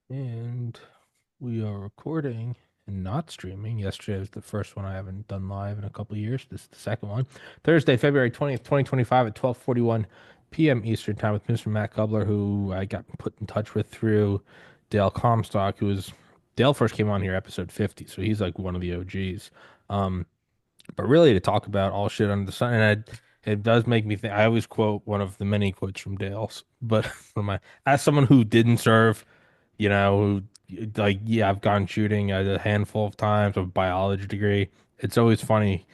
And we are recording and not streaming. Yesterday was the first one I haven't done live in a couple of years. This is the second one. Thursday, February 20th, 2025 at 12:41 p.m. Eastern Time with Mr. Matt Cubbler, who I got put in touch with through Dale Comstock, who was Dale first came on here episode 50, so he's like one of the OGs. Um, but really to talk about all shit under the sun, and it does make me think. I always quote one of the many quotes from Dale's, but from my as someone who didn't serve, like, yeah, I've gone shooting a handful of times, a biology degree. It's always funny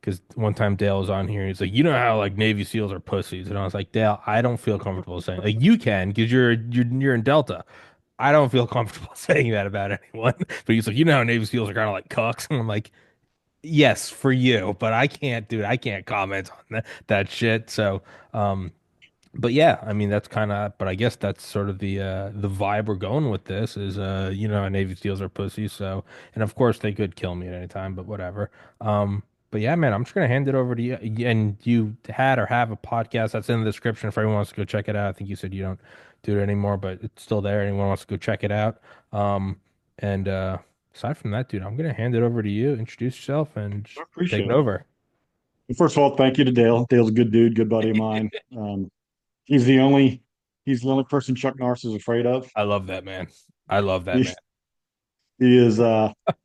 because one time Dale was on here, he's like, you know how like Navy SEALs are pussies, and I was like, Dale, I don't feel comfortable saying like you can because you're in Delta. I don't feel comfortable saying that about anyone. But he's like, you know how Navy SEALs are kind of like cucks, and I'm like, yes, for you, but I can't, dude. I can't comment on that shit. So, um, but yeah, I mean that's kind of, but I guess that's sort of the vibe we're going with this is Navy SEALs are pussies, so and of course they could kill me at any time, but whatever. But yeah, man, I'm just gonna hand it over to you. And you had or have a podcast that's in the description if anyone wants to go check it out. I think you said you don't do it anymore, but it's still there. Anyone wants to go check it out. And aside from that, dude, I'm gonna hand it over to you. Introduce yourself and I just take it appreciate it. over. First of all, thank you to Dale. Dale's a good dude, good buddy of mine. He's the only he's the only person Chuck Norris is afraid of. I love that man. I love that He, man. he is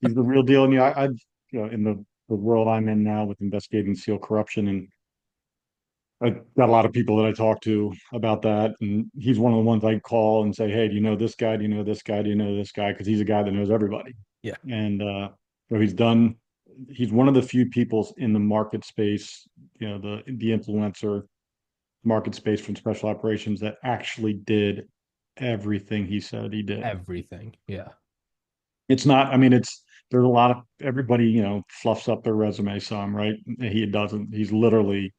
he's the real deal. And I've in the world I'm in now with investigating SEAL corruption, and I got a lot of people that I talk to about that. And he's one of the ones I call and say, hey, do you know this guy? Do you know this guy? Do you know this guy? Because he's a guy that knows everybody. Yeah, And so he's one of the few people in the market space, the influencer market space from special operations that actually did everything he said he did. everything. Yeah. It's not, I mean, there's a lot of everybody, fluffs up their resume some, right? He doesn't. He's literally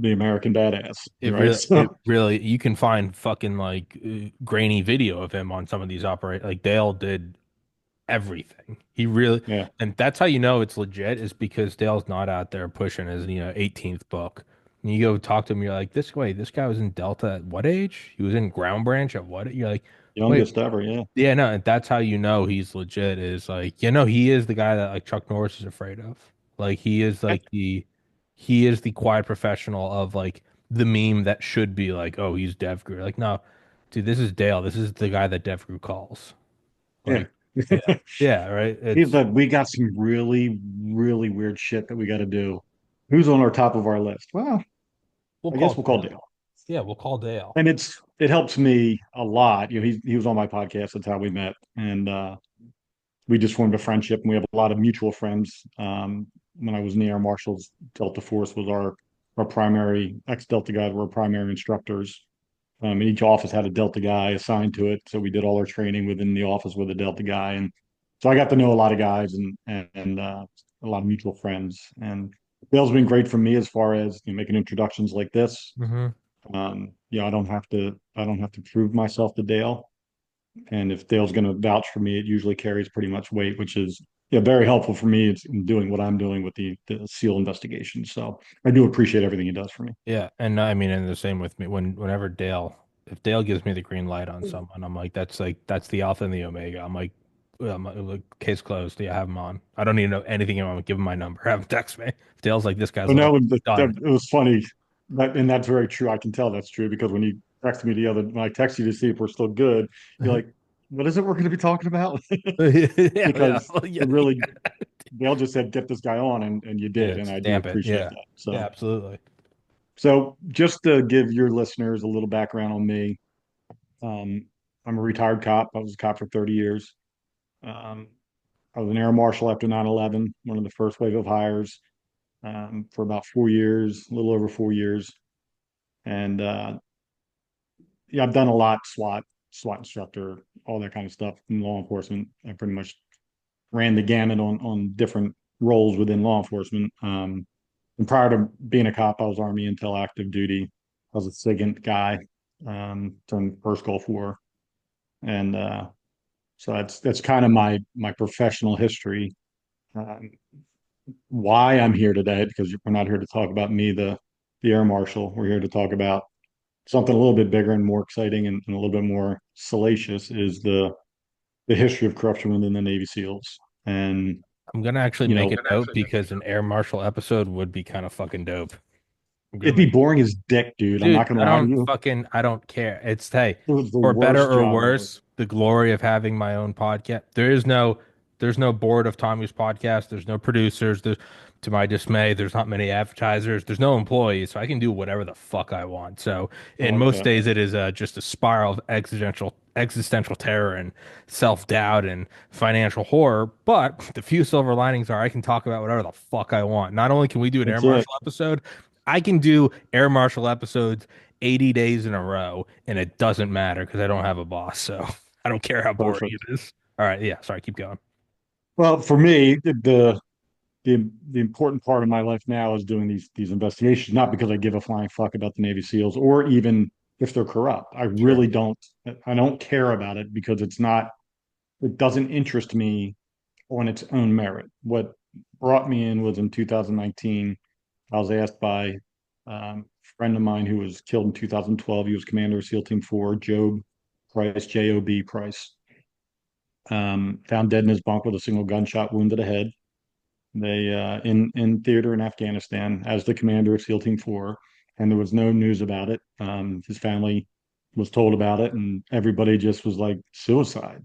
the American badass, It right? really, it So, really, you can find fucking like grainy video of him on some of these like Dale did everything. He really, yeah, and that's how you know it's legit is because Dale's not out there pushing his, 18th book. And you go talk to him, you're like, this guy was in Delta at what age? He was in Ground Branch at what? You're like, wait, youngest ever, yeah. yeah, no, and that's how you know he's legit is like, he is the guy that like Chuck Norris is afraid of. Like he is the quiet professional of like the meme that should be like, oh, he's DevGru. Like, no, dude, this is Dale. This is the guy that DevGru calls. Yeah. Like, yeah, yeah, right. He's It's like, we got some really, really weird shit that we got to do. Who's on our top of our list? Well, we'll I guess call we'll call Dale. Dale. Yeah, we'll call Dale. And it helps me a lot. He was on my podcast. That's how we met, and we just formed a friendship. And we have a lot of mutual friends. When I was in the Air Marshals, Delta Force was our primary ex Delta guys were our primary instructors. Each office had a Delta guy assigned to it, so we did all our training within the office with a Delta guy, and so I got to know a lot of guys and a lot of mutual friends. And Dale's been great for me as far as making introductions like this. Hmm. I don't have to prove myself to Dale. And if Dale's going to vouch for me, it usually carries pretty much weight, which is very helpful for me in doing what I'm doing with the SEAL investigation. So I do appreciate everything he does for me. Yeah, and I mean, and the same with me. Whenever Dale, if Dale gives me the green light on someone, I'm like that's the alpha and the omega. I'm like, case closed. Yeah, have him on. I don't need to know anything about him. Give him my number. Have him text me. If Dale's like, this guy's But like no, done. it was funny. And that's very true. I can tell that's true because when you texted me when I texted you to see if we're still good, you're like, what is it we're going to be talking about? Yeah, yeah, Because well, yeah, it really, Dale just said, get this guy on, and you yeah. did. And I do Stamp it. appreciate Yeah, that. yeah, absolutely. So just to give your listeners a little background on me, um, I'm a retired cop. I was a cop for 30 years. Um, I was an air marshal after 9/11, one of the first wave of hires, for about 4 years, a little over 4 years. And yeah, I've done a lot, SWAT instructor, all that kind of stuff in law enforcement. I pretty much ran the gamut on different roles within law enforcement. And prior to being a cop, I was Army Intel active duty. I was a SIGINT guy during the first Gulf War, and so that's kind of my professional history. Um, why I'm here today, because we're not here to talk about me, the air marshal. We're here to talk about something a little bit bigger and more exciting and a little bit more salacious is the history of corruption within the Navy SEALs. And I'm gonna actually you make know, a note because an air marshal episode would be kind of fucking dope. I'm gonna it'd be make boring as dick, dude. I'm not Dude, gonna lie to you. I don't care. It's hey, It was the for better worst or job ever. worse, the glory of having my own podcast. There's no board of Tommy's podcast. There's no producers. To my dismay, there's not many advertisers. There's no employees, so I can do whatever the fuck I want. So, I in like most that. days, it is just a spiral of existential terror and self-doubt and financial horror. But the few silver linings are I can talk about whatever the fuck I want. Not only can we do an air That's it. marshal episode, I can do air marshal episodes 80 days in a row and it doesn't matter because I don't have a boss. So I don't care how boring it Perfect. is. All right. Yeah. Sorry. Keep going. Well, for me, the important part of my life now is doing these investigations, not because I give a flying fuck about the Navy SEALs or even if they're corrupt. I Sure. really don't. I don't care about it because it's not. It doesn't interest me on its own merit. What brought me in was in 2019. I was asked by a friend of mine who was killed in 2012. He was commander of SEAL Team 4, Job Price, Job Price. Found dead in his bunk with a single gunshot wound to the head. They in theater in Afghanistan as the commander of SEAL Team 4, and there was no news about it. His family was told about it, and everybody just was like, suicide.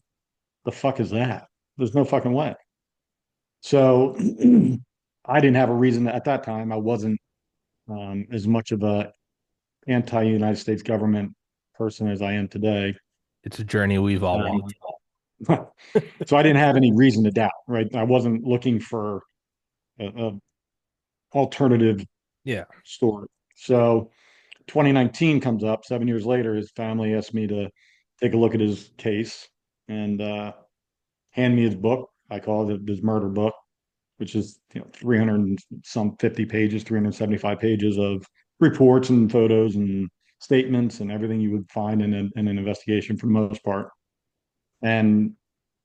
The fuck is that? There's no fucking way. So I didn't have a reason at that time. I wasn't as much of a anti-United States government person as I am today. It's a journey we've all Um, walked. so I didn't have any reason to doubt, right? I wasn't looking for a alternative Yeah. story. So 2019 comes up, 7 years later, his family asked me to take a look at his case and hand me his book. I call it his murder book, which is 300 and some 50 pages, 375 pages of reports and photos and statements and everything you would find in an investigation for the most part. And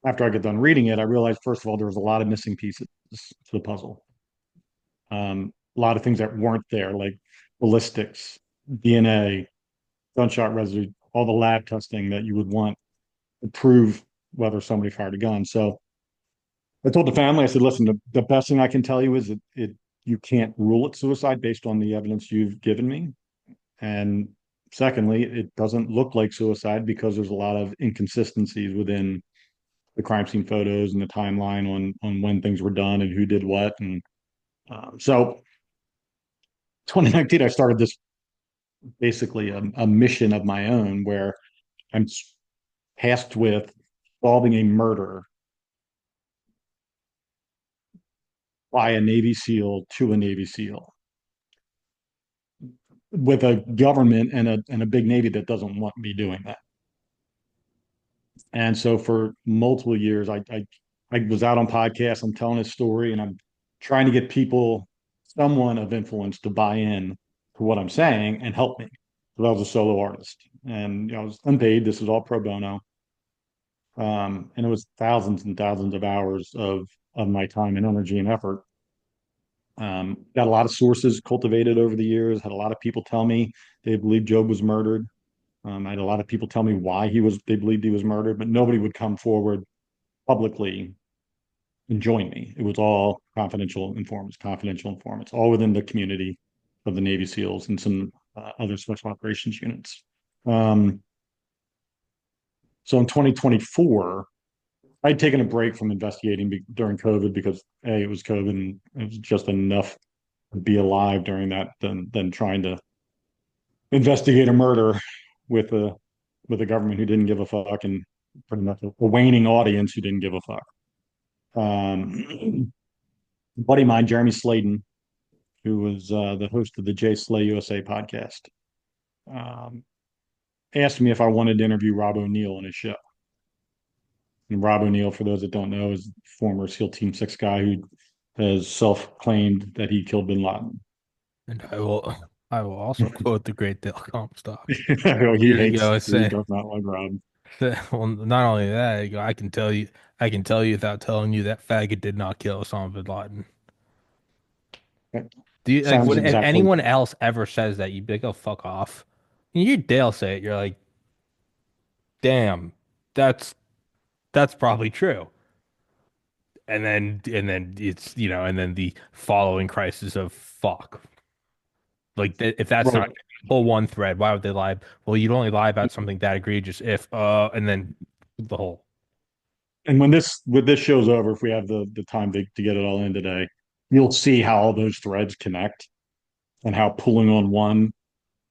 after I got done reading it, I realized, first of all, there was a lot of missing pieces to the puzzle. A lot of things that weren't there, like ballistics, DNA, gunshot residue, all the lab testing that you would want to prove whether somebody fired a gun. So I told the family, I said, listen, the best thing I can tell you is that you can't rule it suicide based on the evidence you've given me. And secondly, it doesn't look like suicide because there's a lot of inconsistencies within the crime scene photos and the timeline on when things were done and who did what. And so 2019, I started this basically a mission of my own where I'm tasked with solving a murder by a Navy SEAL to a Navy SEAL with a government and a big Navy that doesn't want me doing that. And so for multiple years, I was out on podcasts, I'm telling his story, and I'm trying to get people, someone of influence, to buy in to what I'm saying and help me. Because I was a solo artist, and I was unpaid. This was all pro bono, and it was thousands and thousands of hours of my time and energy and effort. Got a lot of sources cultivated over the years. Had a lot of people tell me they believed Job was murdered. I had a lot of people tell me why they believed he was murdered, but nobody would come forward publicly and join me. It was all confidential informants, all within the community of the Navy SEALs and some other special operations units. Um, so in 2024, I'd taken a break from investigating during COVID because it was COVID and it was just enough to be alive during that than trying to investigate a murder with a government who didn't give a fuck and pretty much a waning audience who didn't give a fuck. A buddy of mine, Jeremy Sladen, who was the host of the Jay Slay USA podcast, um, asked me if I wanted to interview Rob O'Neill on his show. And Rob O'Neill, for those that don't know, is former SEAL Team 6 guy who has self-claimed that he killed bin Laden. And I will also quote the great Dale Comstock he years hates, ago he saying, does not like Rob. well, not only that, he go, I can tell you without telling you that faggot did not kill Osama bin Laden. That Do you like sounds would if exactly, anyone else ever says that, you'd be like, oh, fuck off. And you hear Dale say it, you're like, damn, that's that's probably true. And then it's and then the following crisis of fuck. Like if that's Right. not pull one thread, why would they lie? Well, you'd only lie about something that egregious if and then the whole And when this show's over, if we have the time to get it all in today, you'll see how all those threads connect and how pulling on one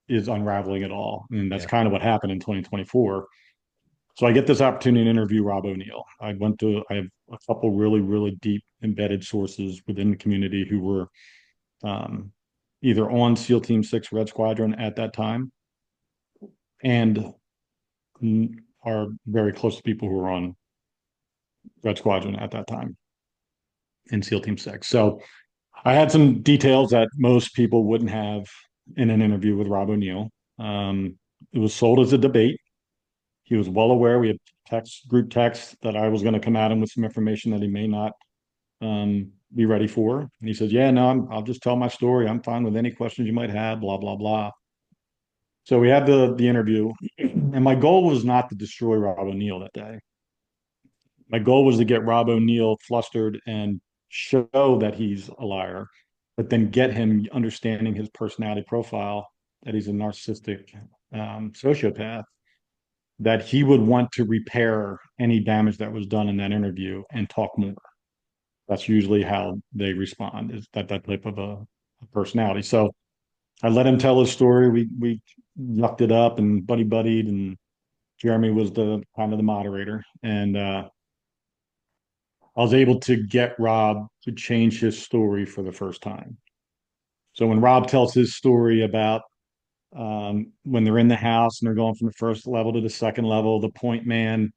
is unraveling it all. And that's yeah. kind of what happened in 2024. So I get this opportunity to interview Rob O'Neill. I have a couple really, really deep embedded sources within the community who were um, either on SEAL Team 6 Red Squadron at that time and are very close to people who were on Red Squadron at that time in SEAL Team 6. So I had some details that most people wouldn't have in an interview with Rob O'Neill. It was sold as a debate. He was well aware. We had group text that I was going to come at him with some information that he may not be ready for. And he says, "Yeah, no, I'll just tell my story. I'm fine with any questions you might have." Blah blah blah. So we had the interview, and my goal was not to destroy Rob O'Neill that day. My goal was to get Rob O'Neill flustered and show that he's a liar, but then get him understanding his personality profile, that he's a narcissistic sociopath, that he would want to repair any damage that was done in that interview and talk more. That's usually how they respond, is that type of a personality. So I let him tell his story. We yucked it up and buddied, and Jeremy was the kind of the moderator, and I was able to get Rob to change his story for the first time. So when Rob tells his story about when they're in the house and they're going from the first level to the second level, the point man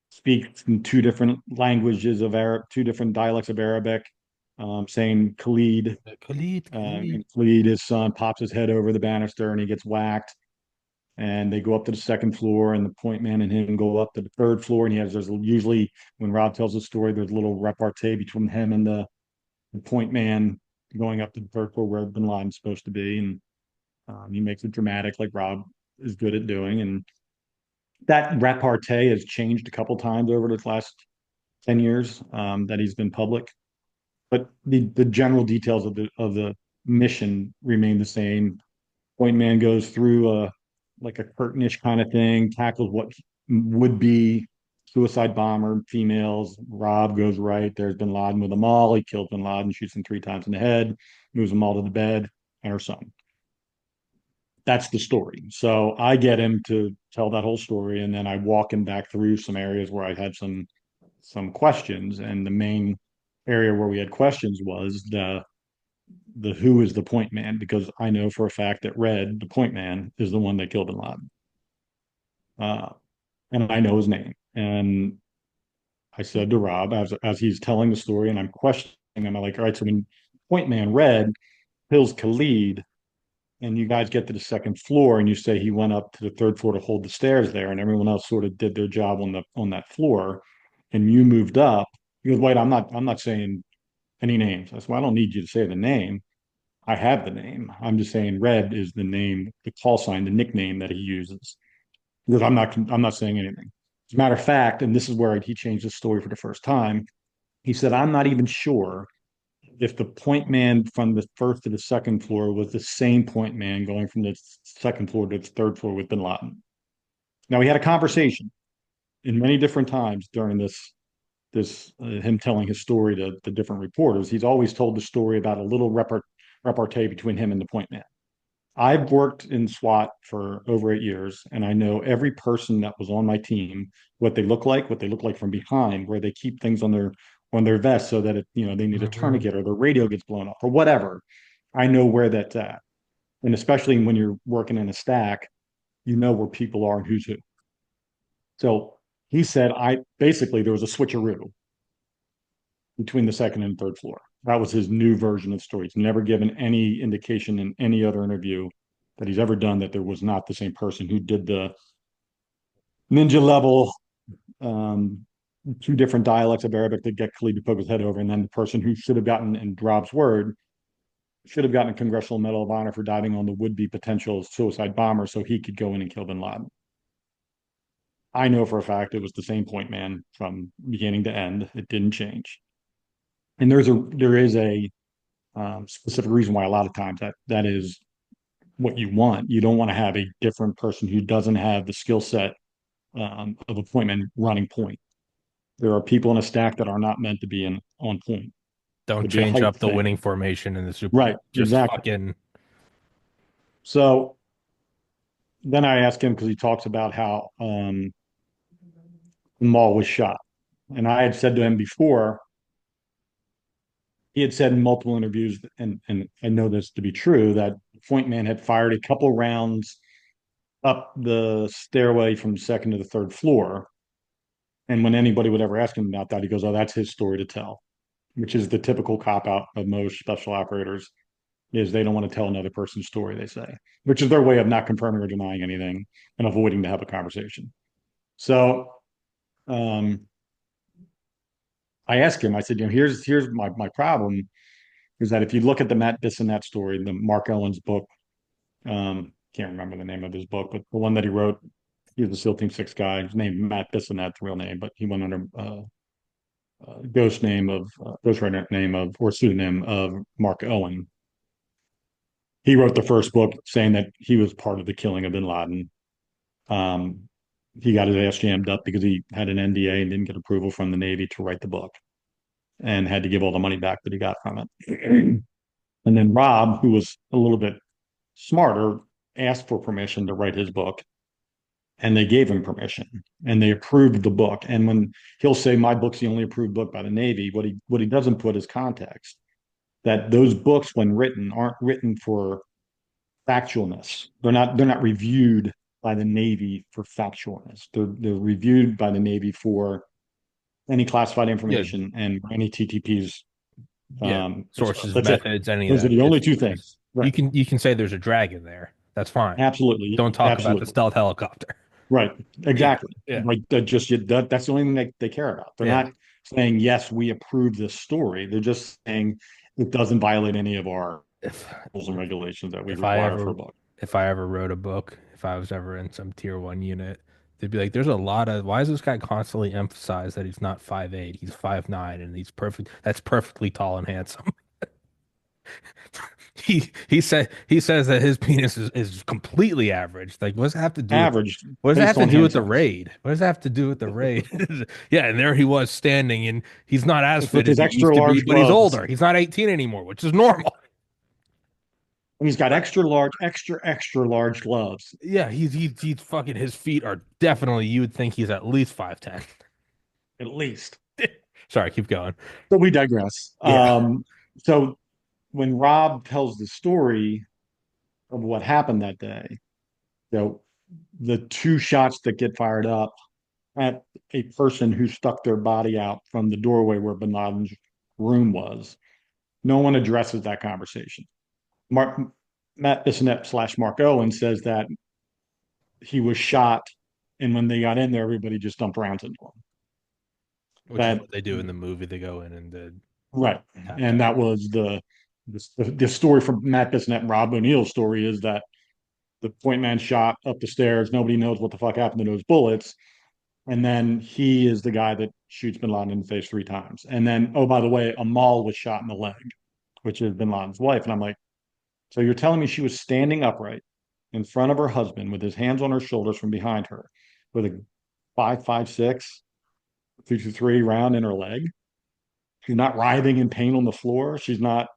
speaks in two different languages of Arab, two different dialects of Arabic, saying Khalid, Khalid, Khalid. and Khalid, his son, pops his head over the banister and he gets whacked. And they go up to the second floor, and the point man and him go up to the third floor. And there's usually, when Rob tells the story, there's a little repartee between him and the point man going up to the third floor where Bin Laden's supposed to be. And he makes it dramatic, like Rob is good at doing. And that repartee has changed a couple times over the last 10 years that he's been public. But the general details of the mission remain the same. Point man goes through a like a curtainish kind of thing, tackles what would be suicide bomber females. Rob goes right. There's Bin Laden with them all. He kills Bin Laden, shoots him 3 times in the head, moves them all to the bed, and her son. That's the story. So I get him to tell that whole story, and then I walk him back through some areas where I had some questions, and the main area where we had questions was the who is the point man, because I know for a fact that Red, the point man, is the one that killed Bin Laden. Uh, and I know his name. And I said to Rob, as he's telling the story, and I'm questioning him, I'm like, all right, so when point man Red kills Khalid, and you guys get to the second floor, and you say he went up to the third floor to hold the stairs there, and everyone else sort of did their job on that floor, and you moved up. He goes, wait, I'm not saying any names. I said, well, I don't need you to say the name. I have the name. I'm just saying Red is the name, the call sign, the nickname that he uses. Because I'm not saying anything. As a matter of fact, and this is where he changed his story for the first time. He said, I'm not even sure if the point man from the first to the second floor was the same point man going from the second floor to the third floor with Bin Laden. Now we had a conversation in many different times during this him telling his story to different reporters. He's always told the story about a little repartee between him and the point man. I've worked in SWAT for over 8 years, and I know every person that was on my team, what they look like from behind, where they keep things on their vest so that they need a Mm-hmm. tourniquet or the radio gets blown up or whatever. I know where that's at, and especially when you're working in a stack, you know where people are and who's who. So he said, I basically there was a switcheroo between the second and third floor. That was his new version of the story. He's never given any indication in any other interview that he's ever done that there was not the same person who did the ninja level, um, two different dialects of Arabic to get Khalid to poke his head over, and then the person who should have gotten in Rob's word should have gotten a Congressional Medal of Honor for diving on the would-be potential suicide bomber so he could go in and kill bin Laden. I know for a fact it was the same point man from beginning to end. It didn't change. And there is a specific reason why a lot of times that is what you want. You don't want to have a different person who doesn't have the skill set of a point man running point. There are people in a stack that are not meant to be in on point. Don't Could be a change height up the thing. winning formation in the Super Right, Bowl. Just exactly. fucking So then I asked him because he talks about how the mall was shot. And I had said to him before, he had said in multiple interviews, and I know this to be true, that Point Man had fired a couple rounds up the stairway from second to the third floor. And when anybody would ever ask him about that, he goes, "Oh, that's his story to tell," which is the typical cop out of most special operators. Is they don't want to tell another person's story, they say, which is their way of not confirming or denying anything and avoiding to have a conversation. So um, I asked him, I said, here's my problem is that if you look at the Matt Bissonnette story, the Mark Owens book, can't remember the name of his book, but the one that he wrote, he was a SEAL Team 6 guy. His name Matt Bissonnette, the real name, but he went under ghostwriter name of or pseudonym of Mark Owen. He wrote the first book saying that he was part of the killing of Bin Laden. Um, he got his ass jammed up because he had an NDA and didn't get approval from the Navy to write the book, and had to give all the money back that he got from it. And then Rob, who was a little bit smarter, asked for permission to write his book, and they gave him permission, and they approved the book. And when he'll say my book's the only approved book by the Navy, what he doesn't put is context that those books, when written, aren't written for factualness. They're not reviewed by the Navy for factualness. They're reviewed by the Navy for any classified yeah, information and any TTPs yeah. as well. Sources, That's it. methods, any of Those are that. the only It's two just things. Right. you can say there's a dragon there. That's fine. Absolutely. Don't talk about the Absolutely. stealth helicopter. Right. Yeah, Exactly. yeah, Like that's the only thing they care about. They're yeah. not saying yes, we approve this story. They're just saying it doesn't violate any of our If rules and regulations that we if I require for ever a book. if I ever wrote a book, if I was ever in some tier one unit, they'd be like, "There's a lot of why does this guy constantly emphasize that he's not 5'8", he's 5'9", and he's perfect. That's perfectly tall and handsome." He says that his penis is completely average. Like, what does that have to do with Averaged what does that have based to on do hand with the size. raid? What does that have to do with the raid? Yeah, and there he was standing, and he's not as It's with fit as his he used extra to be, large but he's gloves. older. He's not 18 anymore, which is normal. And he's got extra large gloves, Yeah, he's fucking his feet are definitely you would think he's at least 5'10". at least. Sorry, keep going. But we digress. Yeah. So when Rob tells the story of what happened that day, you know, the two shots that get fired up at a person who stuck their body out from the doorway where Bin Laden's room was, no one addresses that conversation. Mark Matt Bissonnette / Mark Owen says that he was shot, and when they got in there, everybody just dumped rounds into him. Which is That what they do in the movie. They go in and right, tap and tap. that was the story from Matt Bissonnette and Rob O'Neill's story is that the point man shot up the stairs. Nobody knows what the fuck happened to those bullets. And then he is the guy that shoots Bin Laden in the face 3 times. And then, oh, by the way, Amal was shot in the leg, which is Bin Laden's wife. And I'm like, so you're telling me she was standing upright in front of her husband with his hands on her shoulders from behind her with a 5.56 323 round in her leg? She's not writhing in pain on the floor. She's not.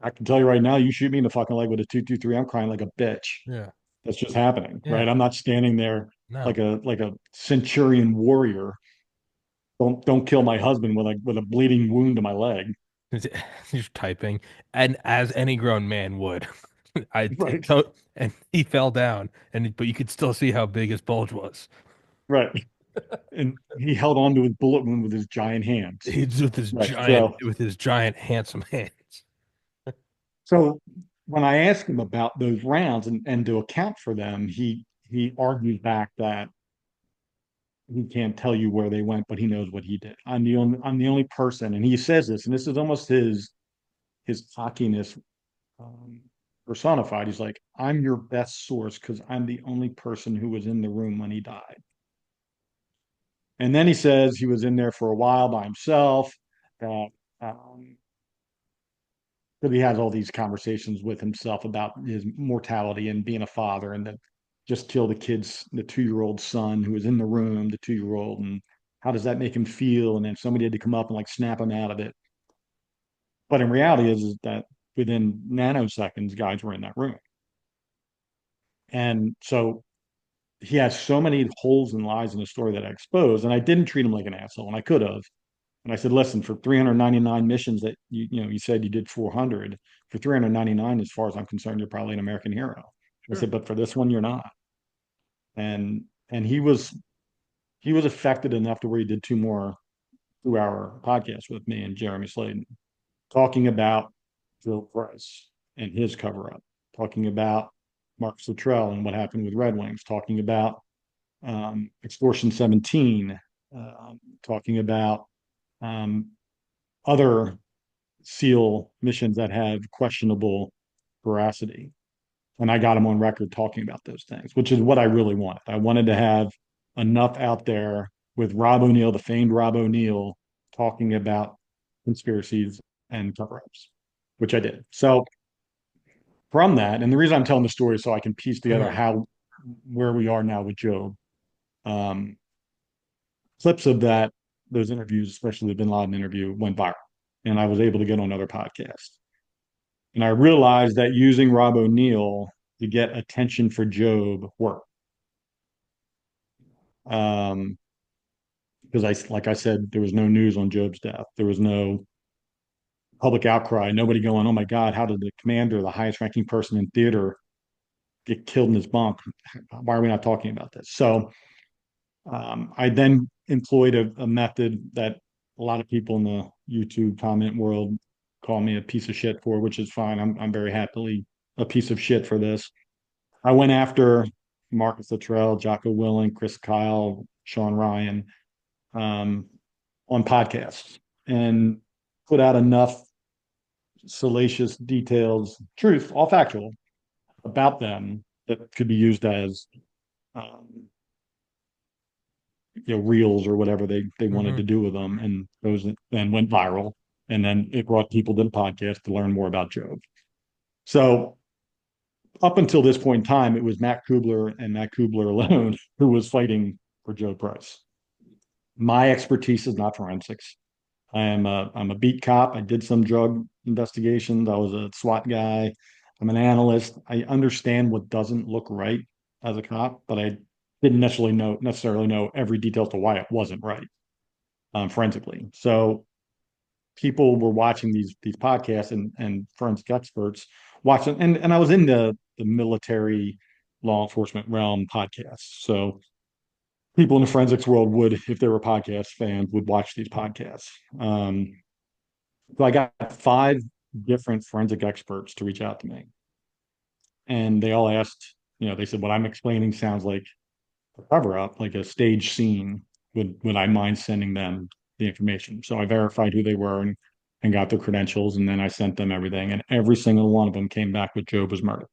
I can tell you right now, you shoot me in the fucking leg with a 223, I'm crying like a bitch. Yeah. That's just happening, Yeah. right? I'm not standing there No. like a centurion warrior. Don't kill my husband with a bleeding wound to my leg. He's typing, and as any grown man would. Right, And he fell down, but you could still see how big his bulge was. right. And he held on to his bullet wound with his giant hands. He's Right. So with his giant, handsome hands. so when I ask him about those rounds and to account for them, he argues back that he can't tell you where they went, but he knows what he did. I'm the only person, and he says this, and this is almost his cockiness um, personified. He's like, I'm your best source because I'm the only person who was in the room when he died. And then he says he was in there for a while by himself, that um, that he has all these conversations with himself about his mortality and being a father, and that just killed the kid's the 2-year-old son who was in the room, the 2-year-old, and how does that make him feel? And then somebody had to come up and like snap him out of it. But in reality, is that within nanoseconds, guys were in that room, and so he has so many holes and lies in the story that I exposed, and I didn't treat him like an asshole, and I could have. And I said, listen, for 399 missions that you said you did 400, for 399, as far as I'm concerned, you're probably an American hero. I Sure. said, but for this one, you're not. And he was affected enough to where he did 2 hour podcasts with me and Jeremy Sladen, talking about Joe Price and his cover up, talking about Mark Luttrell and what happened with Red Wings, talking about Extortion 17, talking about um, other SEAL missions that have questionable veracity. And I got him on record talking about those things, which is what I really wanted. I wanted to have enough out there with Rob O'Neill, the famed Rob O'Neill, talking about conspiracies and cover ups, which I did. So from that, and the reason I'm telling the story is so I can piece together Mhm. how where we are now with Job. Um, Clips of those interviews, especially the Bin Laden interview, went viral, and I was able to get on other podcasts. And I realized that using Rob O'Neill to get attention for Job worked. Um, because like I said, there was no news on Job's death. There was no public outcry. Nobody going, "Oh my God, how did the commander, the highest ranking person in theater, get killed in his bunk? Why are we not talking about this?" So I then employed a method that a lot of people in the YouTube comment world call me a piece of shit for, which is fine. I'm very happily a piece of shit for this. I went after Marcus Luttrell, Jocko Willing, Chris Kyle, Sean Ryan um, on podcasts and put out enough salacious details, truth, all factual, about them that could be used as um, reels or whatever they wanted Mhm. to do with them, and those then went viral, and then it brought people to the podcast to learn more about Job. So up until this point in time, it was Matt Cubbler and Matt Cubbler alone who was fighting for Joe Price. My expertise is not forensics. I'm a beat cop. I did some drug investigations. I was a SWAT guy. I'm an analyst. I understand what doesn't look right as a cop, but I didn't necessarily know every detail as to why it wasn't right forensically. So people were watching these podcasts and forensic experts watching, and I was in the military law enforcement realm podcasts. So people in the forensics world would, if they were podcast fans, would watch these podcasts. So I got 5 different forensic experts to reach out to me, and they all asked, they said what I'm explaining sounds like a cover up, like a stage scene. Would I mind sending them the information? So I verified who they were and got their credentials, and then I sent them everything, and every single one of them came back with Job was murdered.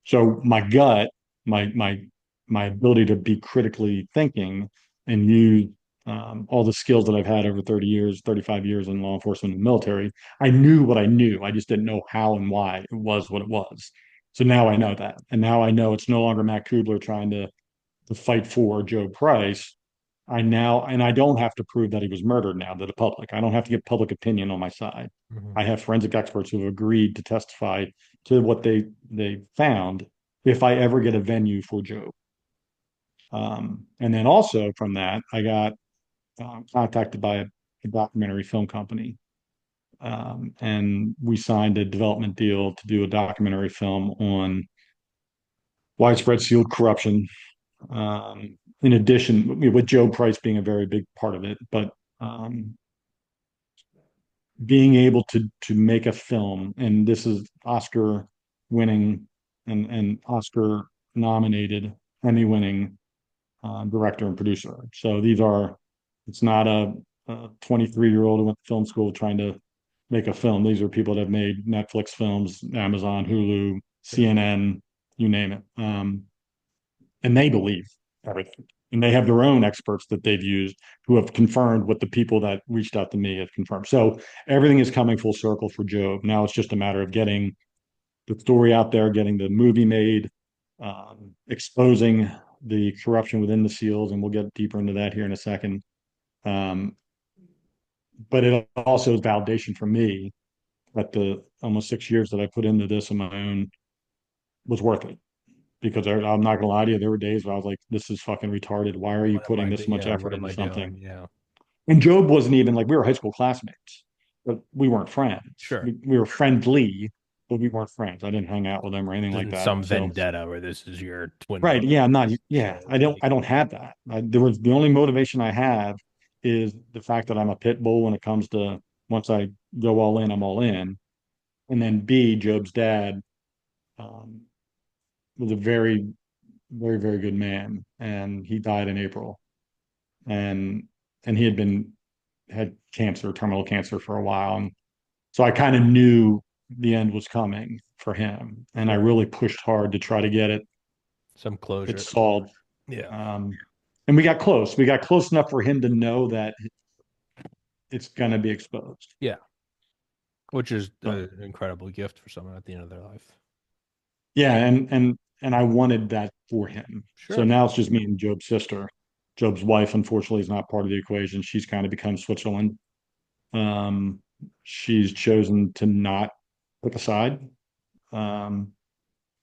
So my gut, my ability to be critically thinking and use all the skills that I've had over 30 years, 35 years in law enforcement and military, I knew what I knew. I just didn't know how and why it was what it was. So now I know that. And now I know it's no longer Matt Kubler trying to fight for Joe Price. And I don't have to prove that he was murdered now to the public. I don't have to get public opinion on my side. Mhm. I have forensic experts who have agreed to testify to what they found if I ever get a venue for Joe. And then also from that, I got contacted by a documentary film company, and we signed a development deal to do a documentary film on widespread sealed corruption. In addition, with Joe Price being a very big part of it, but um, being able to make a film, and this is Oscar winning and Oscar nominated, Emmy winning director and producer. So it's not a 23-year-old who went to film school trying to make a film. These are people that have made Netflix films, Amazon, Hulu, CNN, you name it. And they believe everything. And they have their own experts that they've used who have confirmed what the people that reached out to me have confirmed. So everything is coming full circle for Job. Now it's just a matter of getting the story out there, getting the movie made, exposing the corruption within the SEALs, and we'll get deeper into that here in a second. Um, but it also is validation for me that the almost 6 years that I put into this on my own was worth it. Because I'm not gonna lie to you, there were days where I was like, "This is fucking retarded. Why are you What am putting I this doing? much Yeah, effort what am into I something?" doing? Yeah, And Job wasn't even like we were high school classmates, but we weren't friends. sure. We were friendly, but we weren't friends. I didn't hang out with him or anything like Isn't that. some So, vendetta where this is your twin right, brother? yeah, I'm not. Yeah, Shit, I don't. like I don't have that. There was the only motivation I have is the fact that I'm a pit bull when it comes to once I go all in, I'm all in. And then B, Job's dad um, was a very, very, very good man, and he died in April. And he had cancer, terminal cancer for a while, and so I kind of knew the end was coming for him, and I sure, really pushed hard to try to get some it closure. solved. Yeah, Um, and we got close. We got close enough for him to know that it's going to be exposed. yeah, which is But an incredible gift for someone at the end of their life. yeah, and I wanted that for him. So Sure. now it's just me and Job's sister. Job's wife, unfortunately, is not part of the equation. She's kind of become Switzerland. Um, she's chosen to not pick a side, um,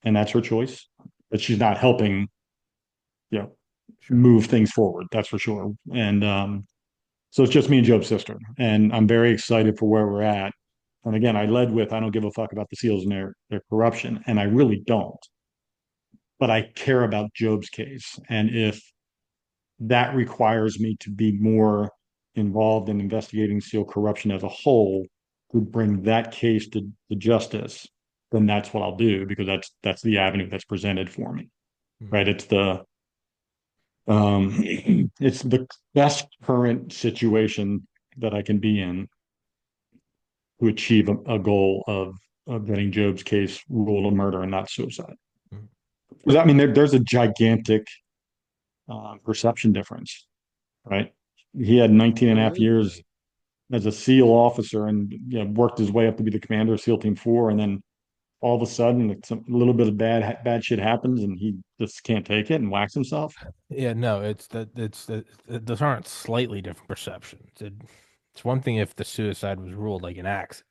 and that's her choice. But she's not helping, you know, Sure. move things forward. That's for sure. And so it's just me and Job's sister, and I'm very excited for where we're at. And again, I led with I don't give a fuck about the SEALs and their corruption, and I really don't. But I care about Job's case, and if that requires me to be more involved in investigating SEAL corruption as a whole to bring that case to justice, then that's what I'll do because that's the avenue that's presented for me. Mhm. Right? Um, it's the best current situation that I can be in to achieve a goal of getting Job's case ruled a murder and not suicide. Mhm. Because I mean, there's a gigantic perception difference, right? He had 19 and a half years Absolutely. as a SEAL officer and worked his way up to be the commander of SEAL Team 4. And then all of a sudden, a little bit of bad shit happens and he just can't take it and whacks himself. Yeah, no, those aren't slightly different perceptions. It's one thing if the suicide was ruled like an accident.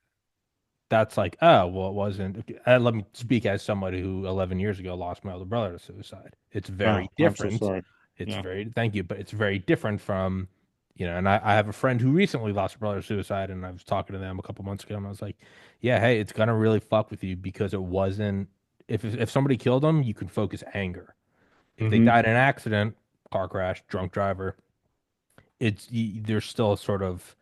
That's like, oh, well, it wasn't. Okay, let me speak as somebody who 11 years ago lost my older brother to suicide. It's Oh, very I'm so different. sorry. It's Yeah. very, thank you, but it's very different from, and I have a friend who recently lost a brother to suicide, and I was talking to them a couple months ago, and I was like, yeah, hey, it's gonna really fuck with you because it wasn't. If somebody killed them, you can focus anger. If they Hmm. died in an accident, car crash, drunk driver, there's still sort of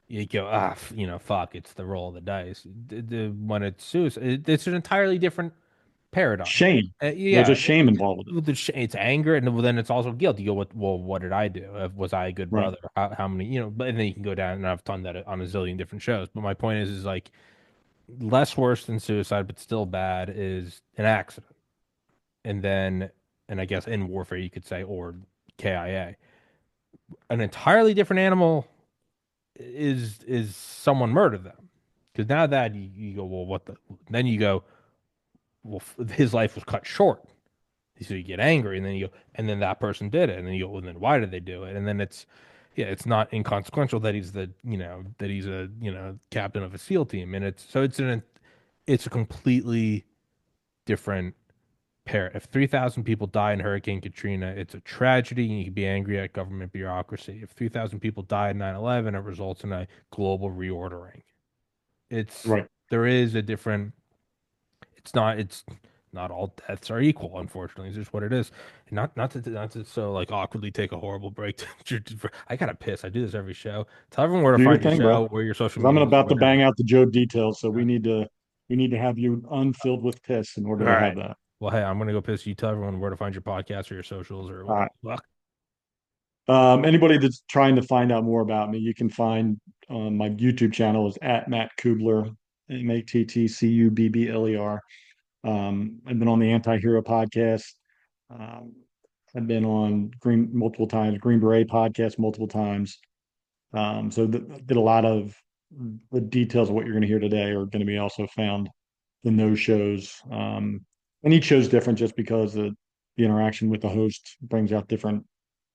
you go, fuck, it's the roll of the dice. When it's suicide, it's an entirely different paradigm. Shame. There's a Yeah, shame involved with it. it's anger, and then it's also guilt. You go, what did I do? Was I a good Right. brother? How many, but and then you can go down, and I've done that on a zillion different shows. But my point is like less worse than suicide, but still bad is an accident, and then, and I guess in warfare you could say, or KIA, an entirely different animal is someone murdered them. Because now that you go, well, what the? Then you go, well, his life was cut short. So you get angry, and then you go, and then that person did it, and then you go, well, then why did they do it? And then yeah, it's not inconsequential that he's that he's a captain of a SEAL team, and it's a completely different pair. If 3,000 people die in Hurricane Katrina, it's a tragedy, and you can be angry at government bureaucracy. If 3,000 people die in 9/11, it results in a global reordering. It's Right. there is a different. It's not all deaths are equal. Unfortunately, it's just what it is. And not to so like awkwardly take a horrible break. I gotta piss. I do this every show. Tell everyone where to Do your find your thing, bro. show, where your social Because I'm media is, about to Twitter. bang out the Job details, so Uh, we need to have you unfilled with piss in All order to have right. that. Well, hey, I'm gonna go piss. You tell everyone where to find your podcast or your socials or All whatever right. the fuck. Anybody that's trying to find out more about me, you can find my YouTube channel is at Matt Kubler, Mattcubbler. I've been on the Anti-Hero podcast. Um, I've been on Green multiple times, Green Beret podcast multiple times. Did a lot of the details of what you're going to hear today are going to be also found in those shows. And each show's different just because the interaction with the host brings out different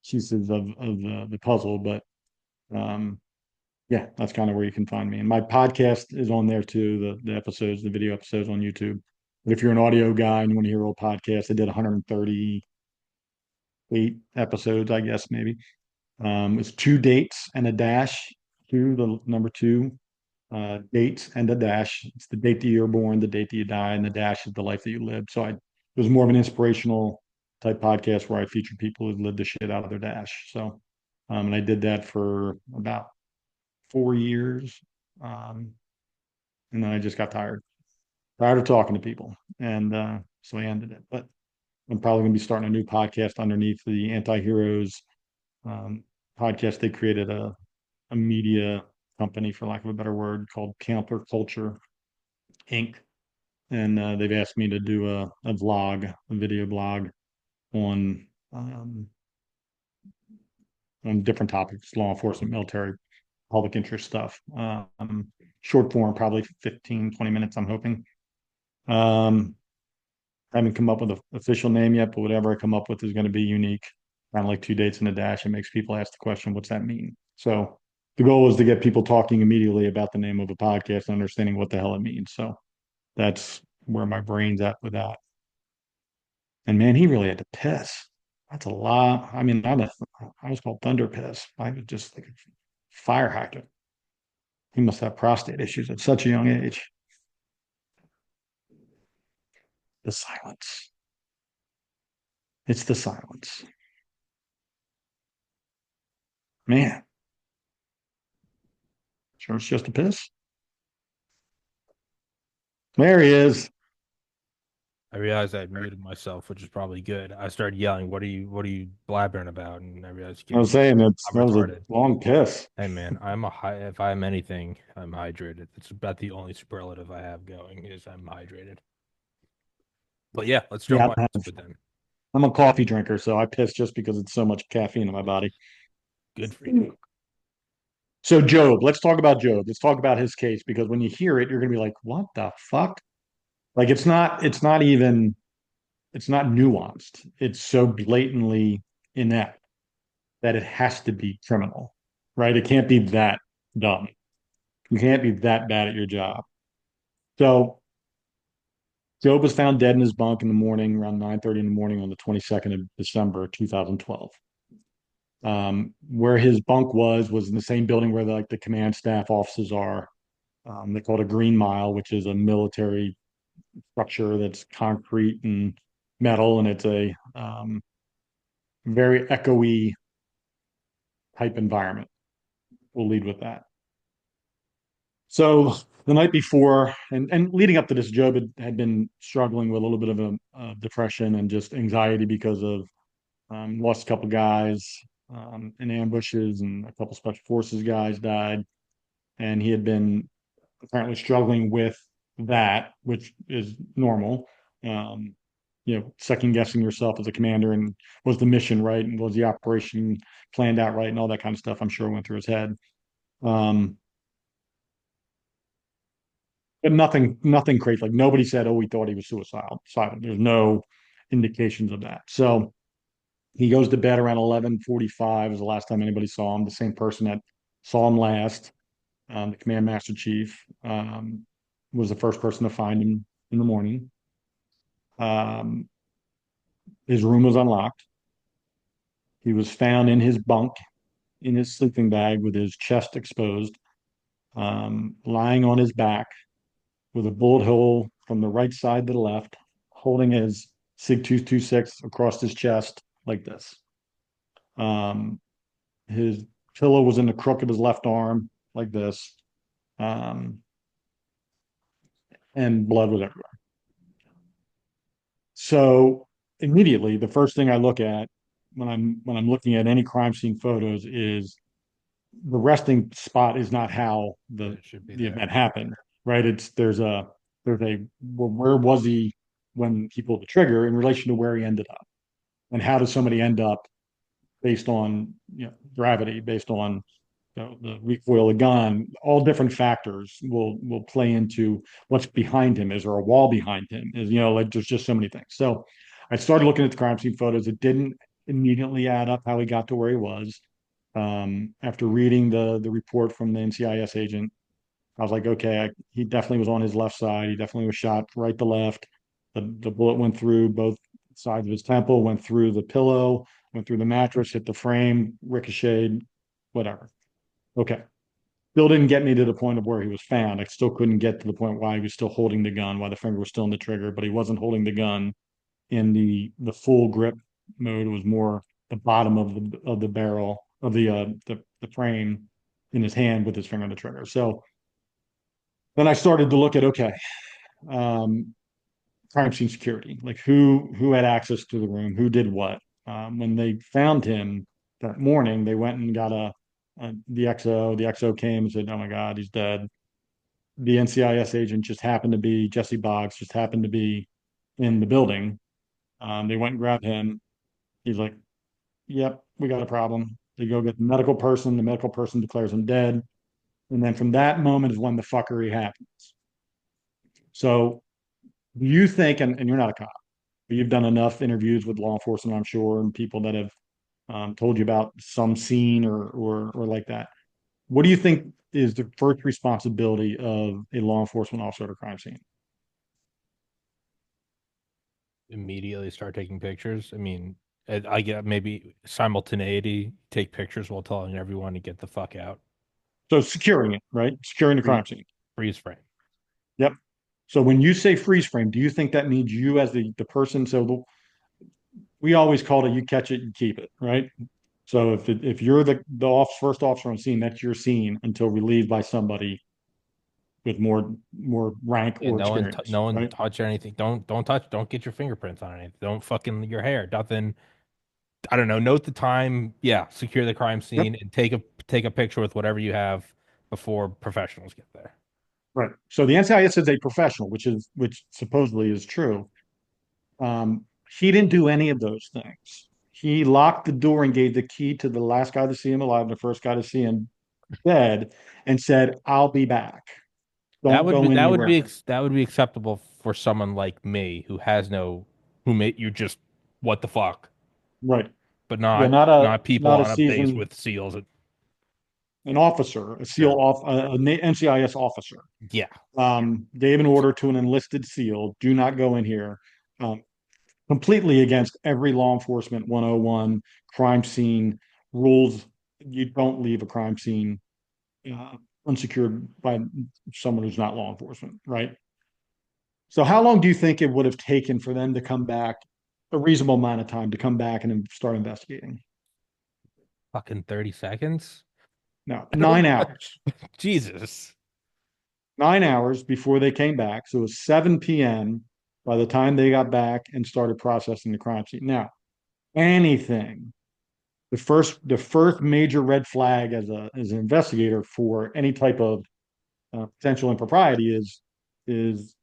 pieces of the puzzle. But um, yeah, that's kind of where you can find me. And my podcast is on there too, the episodes, the video episodes on YouTube. But if you're an audio guy and you want to hear old podcasts, I did 138 episodes, I guess, maybe. It's two dates and a dash, two, the number two, dates and a dash. It's the date that you're born, the date that you die, and the dash is the life that you live. It was more of an inspirational type podcast where I featured people who lived the shit out of their dash. And I did that for about 4 years. Um, and then I just got tired of talking to people. And so I ended it. But I'm probably going to be starting a new podcast underneath the Anti-Heroes um, podcast. They created a media company, for lack of a better word, called Camper Culture Inc. And they've asked me to do a vlog, a video blog on um, on different topics, law enforcement, military, public interest stuff. Short form, probably 15, 20 minutes, I'm hoping. Um, I haven't come up with an official name yet, but whatever I come up with is going to be unique. Kind of like two dates and a dash. It makes people ask the question, what's that mean? So the goal is to get people talking immediately about the name of a podcast and understanding what the hell it means. So that's where my brain's at with that. And man, he really had to piss. That's a lot. I mean, I was called Thunder Piss. I was just like a fire hydrant. He must have prostate issues at such a young age. The silence. It's the silence. Man, sure it's just a piss. There he is. I realized I muted myself, which is probably good. I started yelling, what are you blabbering about?" And I realized, I was kidding, saying I'm that was a retarded. long piss. Hey man, if I'm anything, I'm hydrated. It's about the only superlative I have going is I'm hydrated. But yeah, let's jump Yeah, on into it then. I'm a coffee drinker, so I piss just because it's so much caffeine in my body. Good for you. So Job, let's talk about Job. Let's talk about his case because when you hear it, you're gonna be like, what the fuck? Like it's not nuanced. It's so blatantly inept that it has to be criminal, right? It can't be that dumb. You can't be that bad at your job. So Job was found dead in his bunk in the morning, around 9:30 in the morning on the 22nd of December, 2012. Where his bunk was in the same building where the command staff offices are. They call it a green mile, which is a military structure that's concrete and metal, and it's a very echoey type environment. We'll lead with that. So the night before, and leading up to this, Job had been struggling with a little bit of a depression and just anxiety because of lost a couple guys in ambushes, and a couple special forces guys died, and he had been apparently struggling with that, which is normal. Um, second guessing yourself as a commander, and was the mission right, and was the operation planned out right, and all that kind of stuff. I'm sure went through his head. Um, but nothing crazy. Like nobody said, "Oh, we thought he was suicidal." There's no indications of that. So he goes to bed around 11:45. Is the last time anybody saw him. The same person that saw him last, the command master chief, was the first person to find him in the morning. Um, his room was unlocked. He was found in his bunk, in his sleeping bag, with his chest exposed, lying on his back with a bullet hole from the right side to the left, holding his SIG 226 across his chest like this. Um, his pillow was in the crook of his left arm like this, um, and blood was everywhere. So immediately, the first thing I look at when I'm looking at any crime scene photos is the resting spot is not how the It should be the there. event happened, right? It's there's a well, where was he when he pulled the trigger in relation to where he ended up, and how does somebody end up based on gravity, based on the recoil of the gun, all different factors will play into what's behind him. Is there a wall behind him? Is like there's just so many things. So I started looking at the crime scene photos. It didn't immediately add up how he got to where he was. After reading the report from the NCIS agent, I was like, okay, he definitely was on his left side. He definitely was shot right to left. The bullet went through both sides of his temple, went through the pillow, went through the mattress, hit the frame, ricocheted, whatever. Okay. Still didn't get me to the point of where he was found. I still couldn't get to the point why he was still holding the gun, why the finger was still in the trigger, but he wasn't holding the gun in the full grip mode. It was more the bottom of the barrel of the frame in his hand with his finger on the trigger. So then I started to look at okay, um, crime scene security, like who had access to the room, who did what. When they found him that morning, they went and got the XO. The XO came and said, "Oh my God, he's dead." The NCIS agent just happened to be Jesse Boggs, just happened to be in the building. They went and grabbed him. He's like, "Yep, we got a problem." They go get the medical person. The medical person declares him dead, and then from that moment is when the fuckery happens. So you think, and you're not a cop, but you've done enough interviews with law enforcement, I'm sure, and people that have told you about some scene or like that. What do you think is the first responsibility of a law enforcement officer at a crime scene? Immediately start taking pictures. I mean, I get maybe simultaneity, take pictures while telling everyone to get the fuck out. So securing it, right? Securing the Freeze, crime scene. freeze frame. Yep. So when you say freeze frame, do you think that means you as the person? So we always call it you catch it, you keep it, right? So if you're the first officer on scene, that's your scene until relieved by somebody with more rank Yeah, or experience, no one right? touch anything. Don't touch. Don't get your fingerprints on anything. Don't fucking your hair. Nothing. I don't know. Note the time. Yeah, secure the crime Yep. scene and take a picture with whatever you have before professionals get there. Right. So the NCIS is a professional, which supposedly is true. He didn't do any of those things. He locked the door and gave the key to the last guy to see him alive, the first guy to see him dead, and said, "I'll be back. Don't go anywhere." That would be acceptable for someone like me who has no who made you just what the fuck, Right. but Yeah, not people not a on a base seasoned with seals. an officer, a SEAL Sure. off a NCIS officer. Yeah. Gave an order to an enlisted SEAL, do not go in here. Um, Completely against every law enforcement 101 crime scene rules. You don't leave a crime scene uh, unsecured by someone who's not law enforcement, right? So, how long do you think it would have taken for them to come back? A reasonable amount of time to come back and start investigating? Fucking 30 seconds. No, 9 hours. Jesus. 9 hours before they came back. So it was 7 p.m. by the time they got back and started processing the crime scene. Now, anything the first major red flag as an investigator for any type of potential impropriety is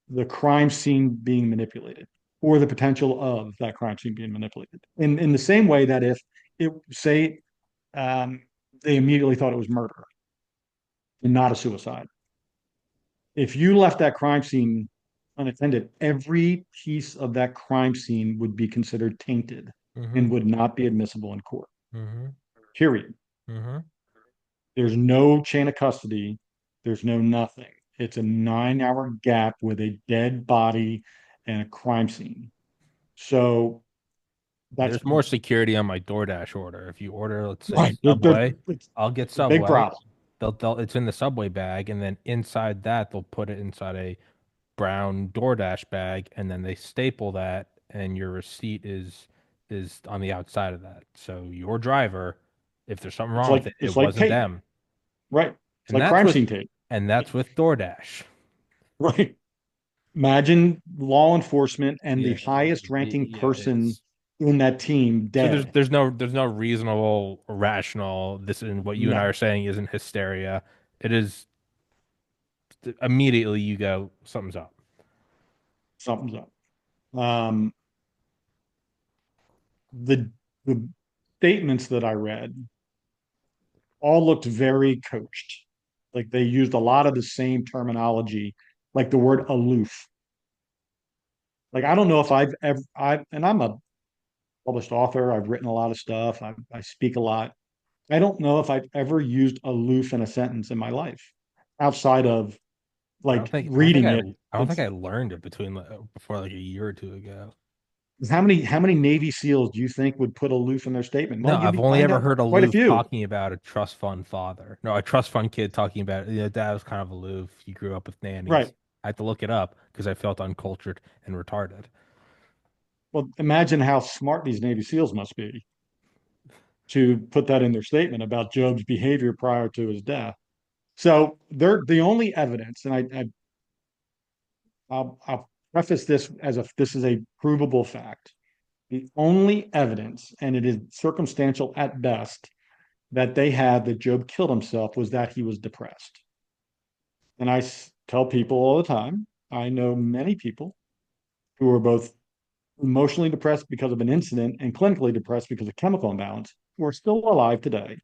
the crime scene being manipulated or the potential of that crime scene being manipulated. In the same way that if it say they immediately thought it was murder and not a suicide, if you left that crime scene unattended, every piece of that crime scene would be considered tainted Mm-hmm. and would not be admissible in court. Mm-hmm. Period. Mm-hmm. There's no chain of custody. There's no nothing. It's a 9 hour gap with a dead body and a crime scene. So that's There's more security on my DoorDash order. If you order, let's say right. Subway, It's I'll get a big Subway. problem. They'll it's in the Subway bag, and then inside that they'll put it inside a brown DoorDash bag, and then they staple that, and your receipt is on the outside of that. So your driver, if there's something It's wrong with like it, it's it like wasn't tape, them. right? It's And like that's crime with scene tape, DoorDash. right? Imagine law enforcement and the Yeah, highest ranking yeah, person in that team So dead. there's no reasonable rational this and what you and I No, are saying isn't hysteria. It is immediately you go something's up. something's up. Um, the the statements that I read all looked very coached. Like they used a lot of the same terminology, like the word aloof. Like I don't know if I've ever, and I'm a published author. I've written a lot of stuff. I speak a lot. I don't know if I've ever used aloof in a sentence in my life, outside of like reading it. I don't think It's I learned it before like a year or two ago. how many Navy SEALs do you think would put aloof in their statement? Well, No, you I've only find ever out heard quite a aloof few. talking about a trust fund father. No, a trust fund kid talking about dad was kind of aloof. He grew up with Right. nannies. I had to look it up because I felt uncultured and retarded. Well, imagine how smart these Navy SEALs must be to put that in their statement about Job's behavior prior to his death. So they're the only evidence, and I'll preface this as if this is a provable fact. The only evidence, and it is circumstantial at best, that they had that Job killed himself was that he was depressed. And I tell people all the time, I know many people who are both emotionally depressed because of an incident and clinically depressed because of chemical imbalance who are still alive today.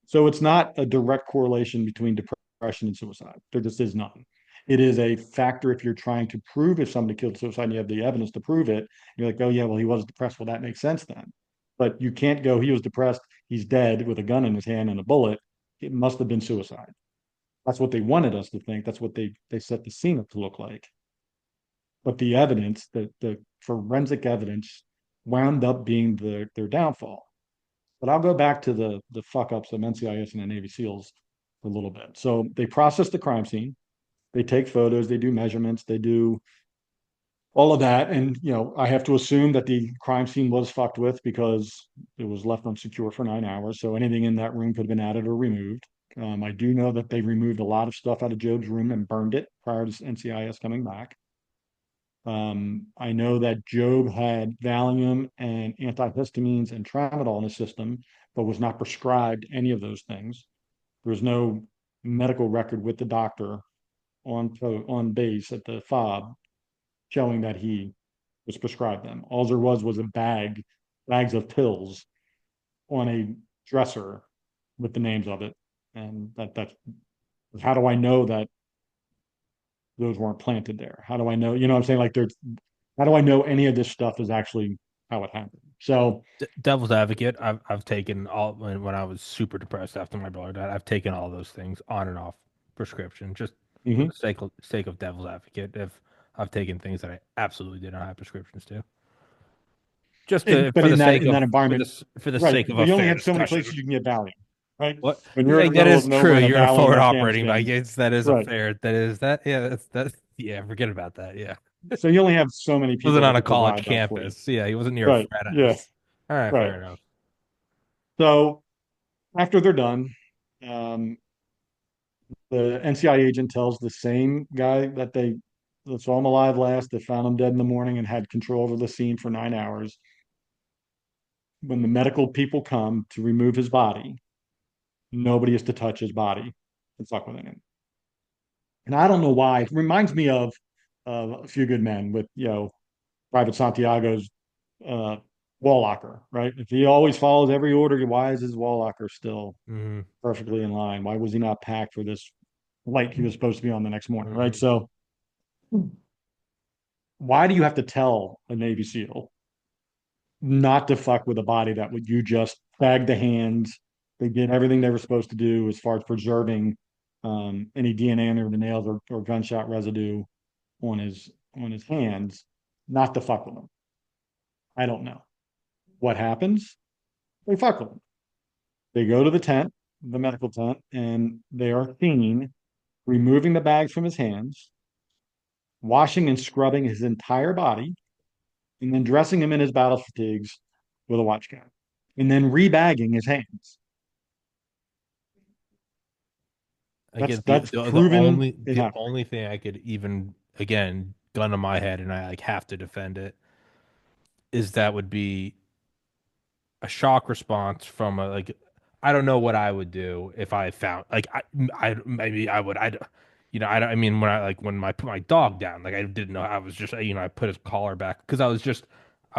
So it's not a direct correlation between depression and suicide. There just is none. It is a factor if you're trying to prove if somebody killed suicide and you have the evidence to prove it. You're like, oh, yeah, well, he was depressed. Well, that makes sense then. But you can't go, he was depressed. He's dead with a gun in his hand and a bullet. It must have been suicide. That's what they wanted us to think. That's what they set the scene up to look like. But the evidence, the forensic evidence, wound up being their downfall. But I'll go back to the fuck ups of NCIS and the Navy SEALs for a little bit. So they process the crime scene, they take photos, they do measurements, they do all of that. And I have to assume that the crime scene was fucked with because it was left unsecure for 9 hours. So anything in that room could have been added or removed. I do know that they removed a lot of stuff out of Job's room and burned it prior to NCIS coming back. I know that Job had Valium and antihistamines and tramadol in his system, but was not prescribed any of those things. There was no medical record with the doctor on base at the fob showing that he was prescribed them. All there was a bags of pills on a dresser with the names of it, and that's how do I know that those weren't planted there? How do I know? You know what I'm saying? Like there's how do I know any of this stuff is actually how it happened? So, Devil's advocate, I've taken all when I was super depressed after my brother died. I've taken all those things on and off prescription just for mhm. the sake of devil's advocate. If I've taken things that I absolutely did not have prescriptions to, just But for the in that sake in that of environment, for the right? sake of But a you only fair have so many places discussion. you can get Valium, right? What? When you're in Yeah, the that middle of is true. nowhere in a You're in a valley in forward operating. I Afghanistan, guess that is a right? fair. That is that. Yeah, that's yeah. Forget about that. Yeah, So you only have so many wasn't people that on a could college provide that for you, campus. Yeah, he wasn't near a right? frat Yeah, house. All right, right. fair enough. So after they're done, um, the NCI agent tells the same guy that saw him alive last, that found him dead in the morning and had control over the scene for 9 hours. When the medical people come to remove his body, nobody is to touch his body and fuck with him. And I don't know why. It reminds me of A Few Good Men with Private Santiago's uh, wall locker, right? If he always follows every order, why is his wall locker still Hmm. perfectly in line? Why was he not packed for this flight he was supposed to be on the next morning, right? Hmm. So why do you have to tell a Navy SEAL not to fuck with a body that would you just bag the hands? They did everything they were supposed to do as far as preserving any DNA under the nails or gunshot residue on his hands, not to fuck with them. I don't know. What happens? They fuck with him. They go to the tent, the medical tent, and they are seen removing the bags from his hands, washing and scrubbing his entire body, and then dressing him in his battle fatigues with a watch cap, and then rebagging his hands. I That's get that's proven it the happened. only thing I could even again gun to my head and I like have to defend it is that would be a shock response from a like I don't know what I would do if I found like I maybe I would I mean when I like when I put my dog down like I didn't know I was just I put his collar back because I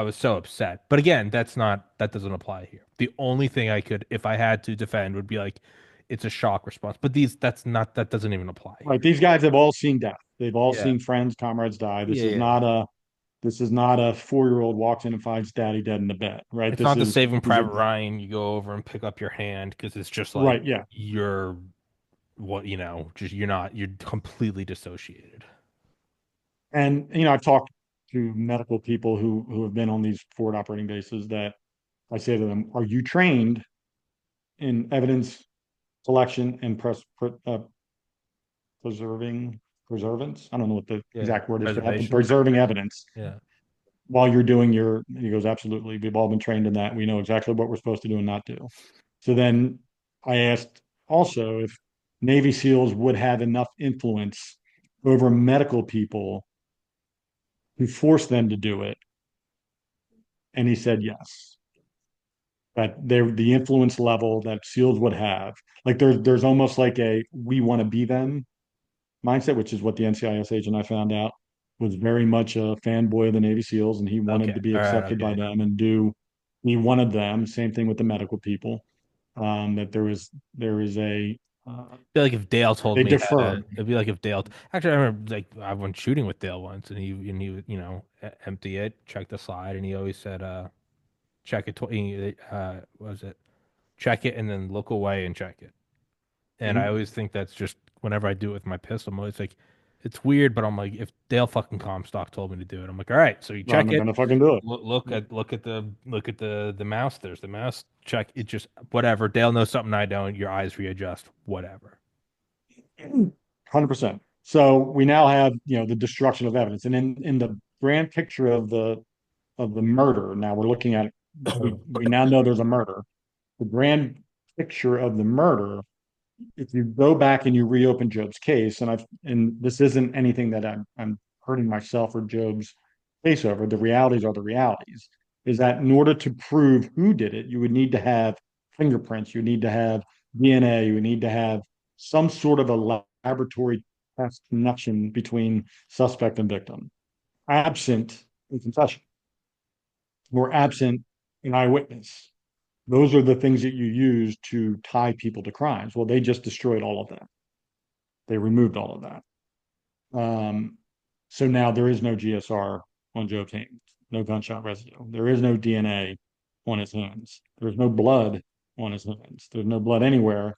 was so upset. But again, that doesn't apply here. The only thing I could if I had to defend would be like it's a shock response. But that doesn't even apply Right. here. These guys have all seen death. They've all Yeah. seen friends, comrades die. Yeah, yeah. This is not a 4-year-old walks in and finds daddy dead in the bed, right? It's not the Saving These are Private Ryan. You go over and pick up your hand because it's just like right, yeah. you're just you're completely dissociated. And I've talked to medical people who have been on these forward operating bases that I say to them, "Are you trained in evidence collection and preserving preservance? I don't know what the Yeah. exact word is for that, but Preservation. preserving evidence Yeah. while you're doing your." He goes, "Absolutely. We've all been trained in that. We know exactly what we're supposed to do and not do." So then I asked also if Navy SEALs would have enough influence over medical people to force them to do it. And he said yes. That the influence level that SEALs would have, like there's almost like a we want to be them mindset, which is what the NCIS agent I found out was very much a fanboy of the Navy SEALs, and he wanted Okay. to be All right. accepted by Okay. them and do. He wanted them. Same thing with the medical people. That there is a Feel like if Dale told they me how to, defer. it'd be like if Dale. Actually, I remember like I went shooting with Dale once, and he would empty it, check the slide, and he always said, check it. What was it? Check it, and then look away and check it. And I Mhm. always think that's just whenever I do it with my pistol, I'm always like, it's weird, but I'm like, if Dale fucking Comstock told me to do it, I'm like, all right, so you Well, check I'm it, gonna fucking do it. look at the mouse. There's the mouse. Check it. Just whatever. Dale knows something I don't. Your eyes readjust. Whatever. 100%. So we now have, the destruction of evidence, and in the grand picture of the murder. Now we're looking at we now know there's a murder. The grand picture of the murder, if you go back and you reopen Job's case, and this isn't anything that I'm hurting myself or Job's case over. The realities are the realities. Is that in order to prove who did it, you would need to have fingerprints, you need to have DNA, you would need to have some sort of a laboratory test connection between suspect and victim, absent a confession or absent an eyewitness. Those are the things that you use to tie people to crimes. Well, they just destroyed all of that. They removed all of that. So now there is no GSR on Job's hands, no gunshot residue. There is no DNA on his hands. There's no blood on his hands. There's no blood anywhere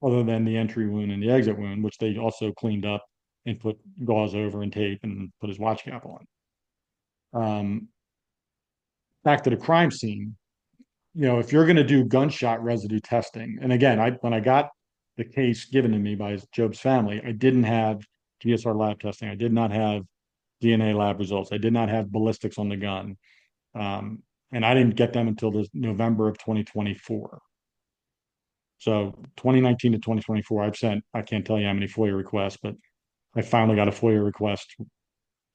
other than the entry wound and the exit wound, which they also cleaned up and put gauze over and tape and put his watch cap on. Um, Back to the crime scene, if you're going to do gunshot residue testing, and again, when I got the case given to me by Job's family, I didn't have GSR lab testing. I did not have DNA lab results. I did not have ballistics on the gun. And I didn't get them until the November of 2024. So 2019 to 2024, I can't tell you how many FOIA requests, but I finally got a FOIA request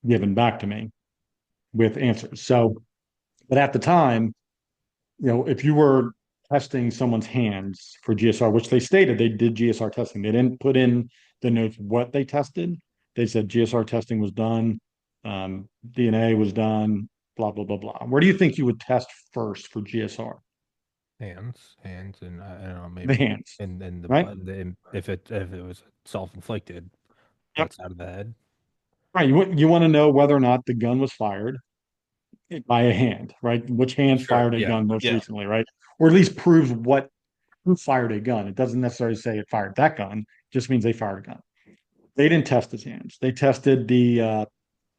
given back to me with answers. So, but at the time, if you were testing someone's hands for GSR, which they stated they did GSR testing, they didn't put in the notes what they tested. They said GSR testing was done, DNA was done, blah, blah, blah, blah. Where do you think you would test first for GSR? Hands, and I don't know, The maybe, hands, and right? if it was self-inflicted, Yep. butts out of the head. Right. You want to know whether or not the gun was fired by a hand, right? Which hand Sure. fired a Yeah. gun most Yeah. recently, right? Or at least proves who fired a gun. It doesn't necessarily say it fired that gun, it just means they fired a gun. They didn't test his hands. They tested the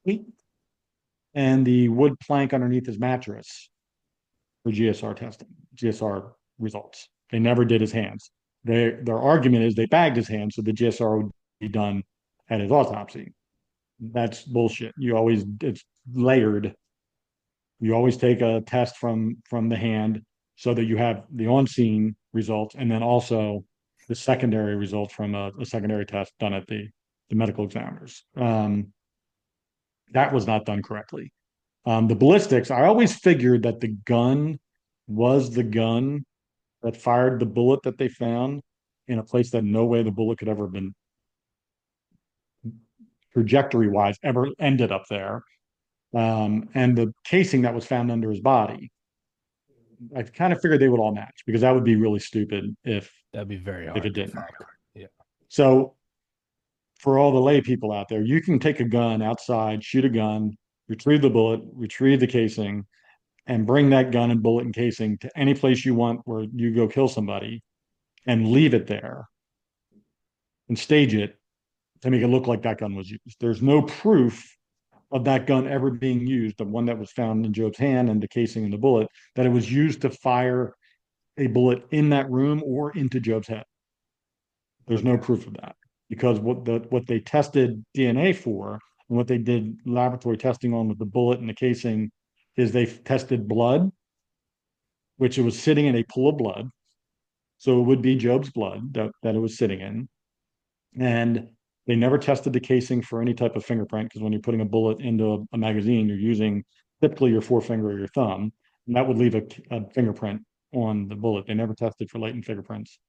feet and the wood plank underneath his mattress for GSR testing, GSR results. They never did his hands. Their argument is they bagged his hands so the GSR would be done at his autopsy. That's bullshit. It's layered. You always take a test from the hand so that you have the on scene results and then also the secondary results from a secondary test done at the medical examiners. That was not done correctly. The ballistics, I always figured that the gun was the gun that fired the bullet that they found in a place that no way the bullet could ever have been trajectory wise ever ended up there. And the casing that was found under his body, I kind of figured they would all match because that would be really stupid That'd be very if it hard to didn't. fuck. Yeah. So for all the lay people out there, you can take a gun outside, shoot a gun, retrieve the bullet, retrieve the casing, and bring that gun and bullet and casing to any place you want where you go kill somebody and leave it there and stage it to make it look like that gun was used. There's no proof of that gun ever being used, the one that was found in Job's hand and the casing and the bullet, that it was used to fire a bullet in that room or into Job's head. There's no Okay. proof of that because what they tested DNA for and what they did laboratory testing on with the bullet and the casing is they tested blood, which it was sitting in a pool of blood. So it would be Job's blood that it was sitting in. And they never tested the casing for any type of fingerprint because when you're putting a bullet into a magazine, you're using typically your forefinger or your thumb, and that would leave a fingerprint on the bullet. They never tested for latent fingerprints.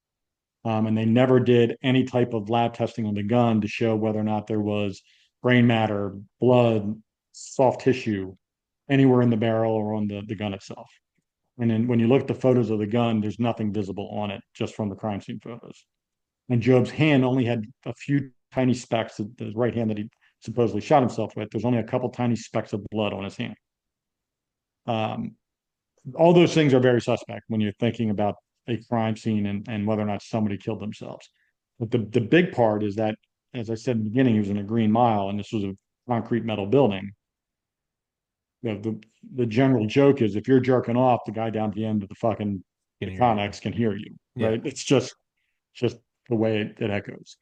And they never did any type of lab testing on the gun to show whether or not there was brain matter, blood, soft tissue anywhere in the barrel or on the gun itself. And then when you look at the photos of the gun, there's nothing visible on it just from the crime scene photos. And Job's hand only had a few tiny specks, the right hand that he supposedly shot himself with. There's only a couple tiny specks of blood on his hand. Um, all those things are very suspect when you're thinking about a crime scene and whether or not somebody killed themselves. But the big part is that, as I said in the beginning, he was in a Green Mile, and this was a concrete metal building. The general joke is if you're jerking off, the guy down at the end of the fucking Can the hear you. Connex can hear you, Yeah. right? It's just the way it echoes.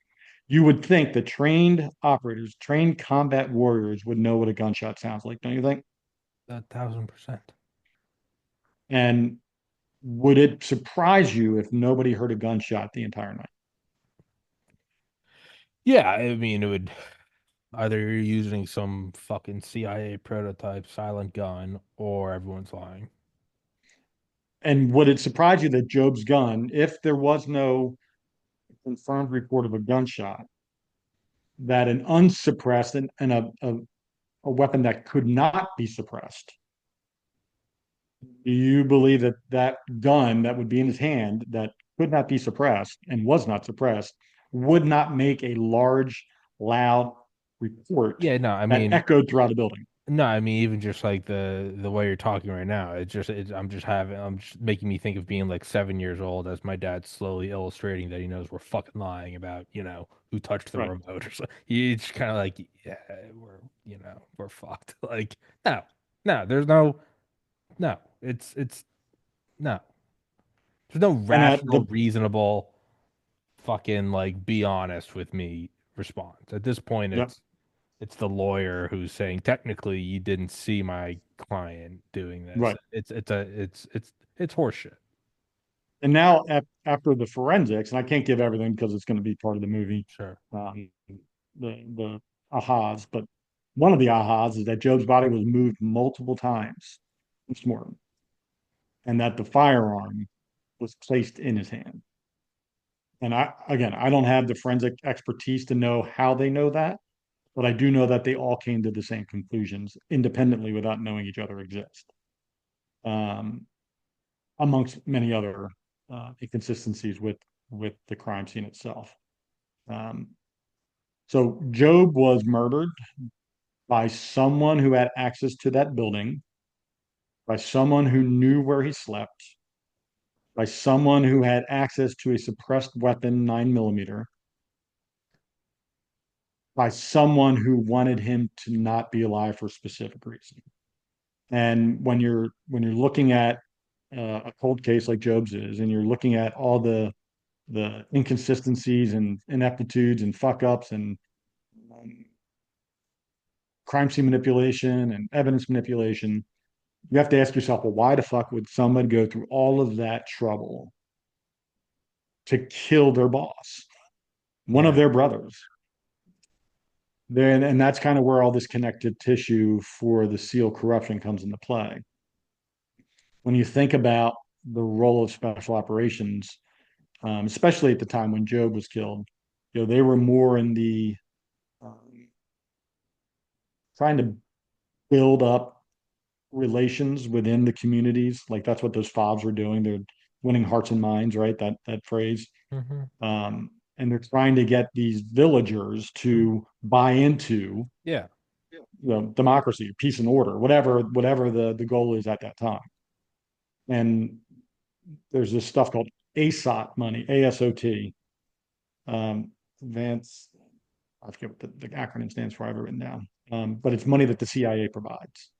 You would think that trained operators, trained combat warriors would know what a gunshot sounds like, don't you think? 1,000%. And would it surprise you if nobody heard a gunshot the entire night? Yeah, I mean, it would either you're using some fucking CIA prototype silent gun or everyone's lying. And would it surprise you that Job's gun, if there was no confirmed report of a gunshot, that an unsuppressed and a weapon that could not be suppressed, do you believe that that gun that would be in his hand that could not be suppressed and was not suppressed would not make a large, loud report Yeah, that echoed throughout the building? no, I mean even just like the way you're talking right now, I'm just making me think of being like 7 years old as my dad's slowly illustrating that he knows we're fucking lying about, who touched the Right. remote or something. He's kind of like, yeah, we're fucked. Like, no, no, there's no, it's no, there's no And rational, reasonable fucking like be honest with me response. At this point, yeah, it's the lawyer who's saying technically you didn't see my client doing this. right. It's horseshit. And now after the forensics, and I can't give everything because it's going to be part of the movie, Sure. um, the ahas, but one of the ahas is that Job's body was moved multiple times this morning, and that the firearm was placed in his hand. And I don't have the forensic expertise to know how they know that, but I do know that they all came to the same conclusions independently without knowing each other exist, um, amongst many other inconsistencies with the crime scene itself. Um, so Job was murdered by someone who had access to that building, by someone who knew where he slept, by someone who had access to a suppressed weapon, 9 millimeter, by someone who wanted him to not be alive for a specific reason. And when you're looking at a cold case like Job's is, and you're looking at all the inconsistencies and ineptitudes and fuck ups and um, crime scene manipulation and evidence manipulation, you have to ask yourself, well, why the fuck would someone go through all of that trouble to kill their boss, one of Yeah. their brothers? then, and that's kind of where all this connective tissue for the SEAL corruption comes into play. When you think about the role of special operations, especially at the time when Job was killed, they were more in the um, trying to build up relations within the communities. Like that's what those fobs were doing. They're winning hearts and minds, right? That phrase. Mm-hmm. And they're trying to get these villagers to buy into Yeah. democracy, peace and order, whatever the goal is at that time. And there's this stuff called ASOT money, ASOT, advanced. I forget what the acronym stands for. I have it written down. But it's money that the CIA provides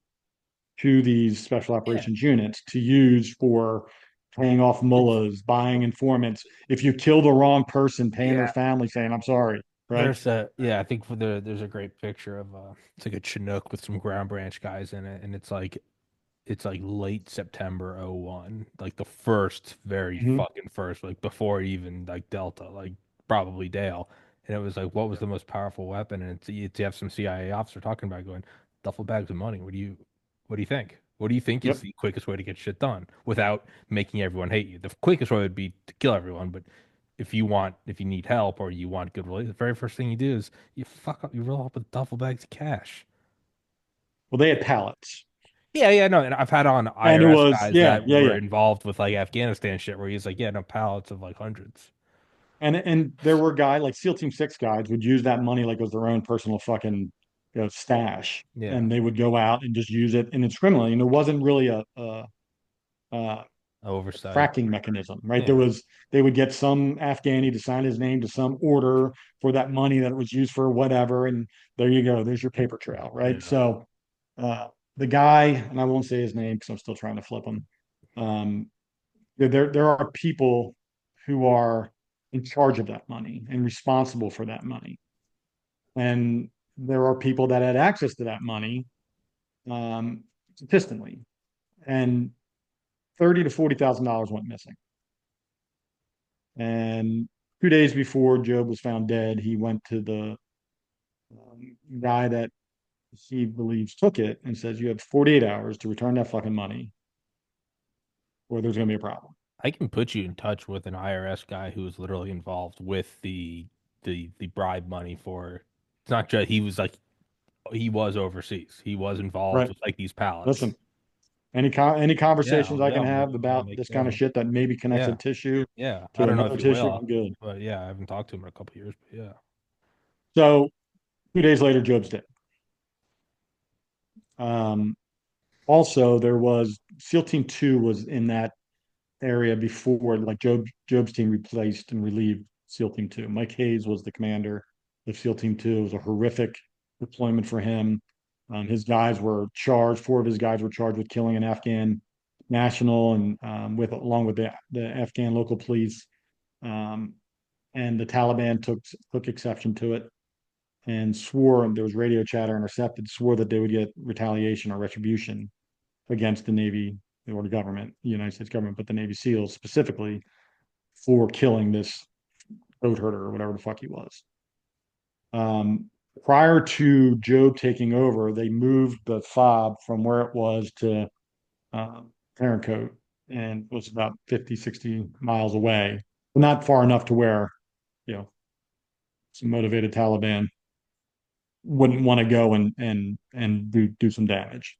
to these special Yeah. operations units to use for paying off mullahs, buying informants. If you kill the wrong person, paying their Yeah. family, saying "I'm sorry," right? I think there's a great picture of it's like a Chinook with some ground branch guys in it, and it's like late September '01, like the first, very Mhm. fucking first, like before even like Delta, like probably Dale. And it was like, what was the most powerful weapon? And you have some CIA officer talking about it, going, duffel bags of money. What do you think? What do you think is Yep. the quickest way to get shit done without making everyone hate you? The quickest way would be to kill everyone, but if you need help or you want good relations, the very first thing you do is you roll up with duffel bags of cash. Well, they had pallets, Yeah, no, and I've had on and it IRS was guys yeah, that yeah, were yeah. involved with like Afghanistan shit where he's like, yeah, no, pallets of like hundreds. And there were guys like SEAL Team Six guys would use that money like it was their own personal fucking stash, Yeah, and they would go out and just use it indiscriminately. And there wasn't really a oversight. tracking mechanism, right? Yeah, They would get some Afghani to sign his name to some order for that money that was used for whatever, and there you go. There's your paper trail, right? yeah. So uh, the guy, and I won't say his name because I'm still trying to flip him. Um, there are people who are in charge of that money and responsible for that money, and there are people that had access to that money consistently, and $30,000 to $40,000 went missing. And 2 days before Job was found dead, he went to the guy that he believes took it and says, "You have 48 hours to return that fucking money, or there's going to be a problem." I can put you in touch with an IRS guy who was literally involved with the bribe money for. It's not just he was like he was overseas. He was involved Right. with like these pallets. Listen, any Yeah, conversations I yeah, can have I'm gonna about make this kind of yeah, shit that maybe connects a yeah, tissue yeah. I to don't know if another he tissue, will, I'm good. but yeah, I haven't talked to him in a couple years. But yeah, So 2 days later, Job's dead. Um, Also, there was SEAL Team Two was in that area before, like Job's team replaced and relieved SEAL Team Two. Mike Hayes was the commander of SEAL Team Two. It was a horrific deployment for him. His guys were charged. Four of his guys were charged with killing an Afghan national, and with along with the Afghan local police. Um, and the Taliban took exception to it and swore, and there was radio chatter intercepted, swore that they would get retaliation or retribution against the Navy or the government, the United States government, but the Navy SEALs specifically for killing this goat herder or whatever the fuck he was. Um, Prior to Job taking over, they moved the fob from where it was to Coat, and it was about 50, 60 miles away. Not far enough to where, you know, some motivated Taliban wouldn't want to go and do some damage.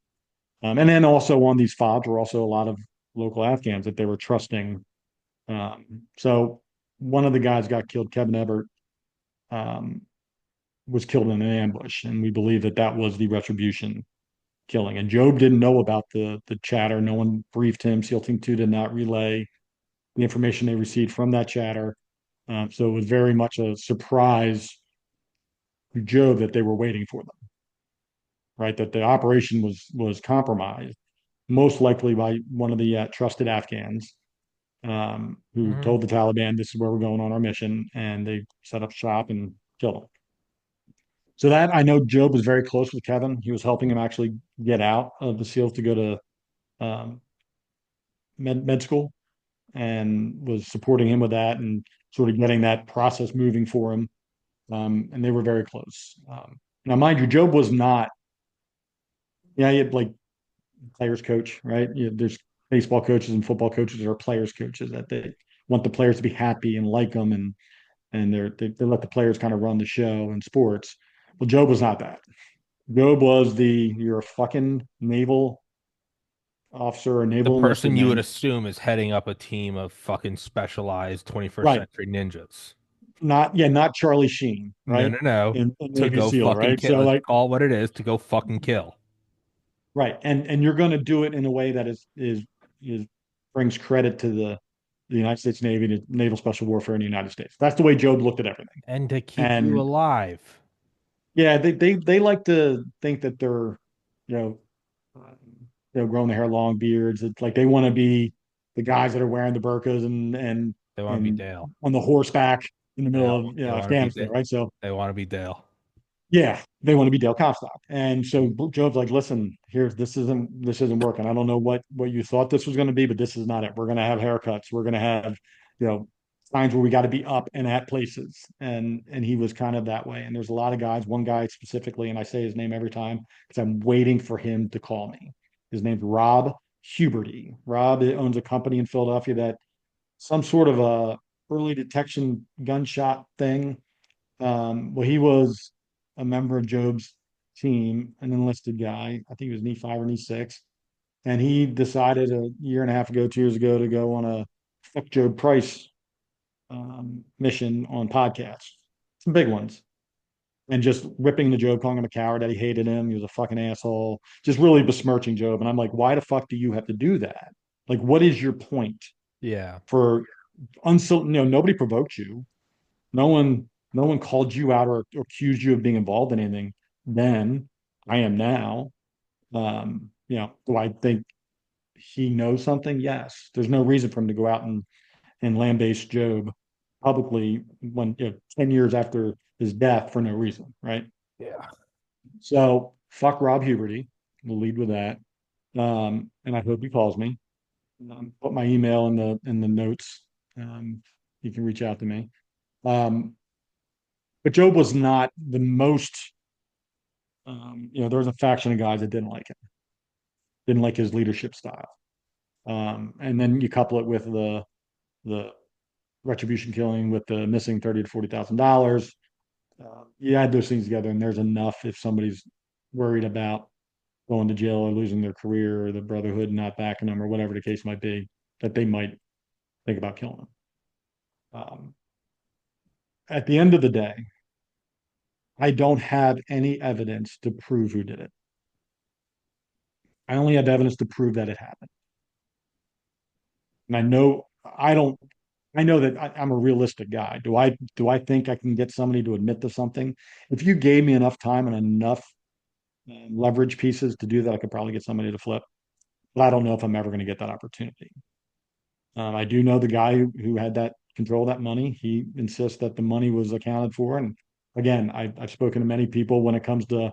And then also on these fobs were also a lot of local Afghans that they were trusting. So one of the guys got killed, Kevin Ebert, um, was killed in an ambush, and we believe that that was the retribution killing. And Job didn't know about the chatter. No one briefed him. SEAL Team Two did not relay the information they received from that chatter. So it was very much a surprise to Job that they were waiting for them, right? That the operation was compromised, most likely by one of the trusted Afghans who hmm told the Taliban, "This is where we're going on our mission," and they set up shop and killed him. So that I know Job was very close with Kevin. He was helping him actually get out of the SEALs to go to um, med school and was supporting him with that and sort of getting that process moving for him. And they were very close. Now, mind you, Job was not, yeah, he had like players coach, right? There's baseball coaches and football coaches or players coaches that they want the players to be happy and like them, and they let the players kind of run the show in sports. Well, Job was not that. Job was the you're a fucking naval officer or The naval enlisted person you would man. assume is heading up a team of fucking specialized 21st Right. century ninjas. Not yeah, not Charlie Sheen, No, right? no, no. In To Navy go SEAL, fucking right? kill. So Let's like call it what it is. To go fucking kill. right. And you're gonna do it in a way that is brings credit to the United States Navy, to naval special warfare in the United States. That's the way Job looked at everything. And to keep you And alive. yeah, they like to think that they're, you know, growing their hair long beards. It's like they want to be the guys that are wearing the burqas They want to be and Dale. on the horseback in the middle of They want to be Afghanistan, Dale. right? So They want to be Dale. yeah, they want to be Dale Comstock. And so Job's like, listen, here's this isn't working. I don't know what you thought this was going to be, but this is not it. We're going to have haircuts. We're going to have, you know, times where we got to be up and at places. And he was kind of that way. And there's a lot of guys, one guy specifically, and I say his name every time because I'm waiting for him to call me. His name's Rob Huberty. Rob owns a company in Philadelphia that some sort of a early detection gunshot thing. Well, he was a member of Job's team, an enlisted guy. I think he was knee five or knee six. And he decided a year and a half ago, 2 years ago, to go on a fuck Job Price mission on podcasts, some big ones, and just ripping the Job, calling him a coward, that he hated him. He was a fucking asshole, just really besmirching Job. And I'm like, why the fuck do you have to do that? Like, what is your point Yeah. for nobody provoked you. No one called you out or accused you of being involved in anything then. I am now. Do I think he knows something? Yes. There's no reason for him to go out and lambaste Job publicly 10 years after his death for no reason, right? Yeah. So fuck Rob Huberty. We'll lead with that. And I hope he calls me. Put my email in the notes. You can reach out to me. Um, but Job was not the most. There was a faction of guys that didn't like him, didn't like his leadership style. And then you couple it with the retribution killing, with the missing $30,000 to $40,000. You add those things together, and there's enough if somebody's worried about going to jail or losing their career or the brotherhood not backing them or whatever the case might be, that they might think about killing them. Um, at the end of the day, I don't have any evidence to prove who did it. I only have evidence to prove that it happened. And I don't I know that I'm a realistic guy. Do I think I can get somebody to admit to something? If you gave me enough time and enough leverage pieces to do that, I could probably get somebody to flip. But I don't know if I'm ever going to get that opportunity. I do know the guy who had that control of that money. He insists that the money was accounted for. And again, I've spoken to many people when it comes to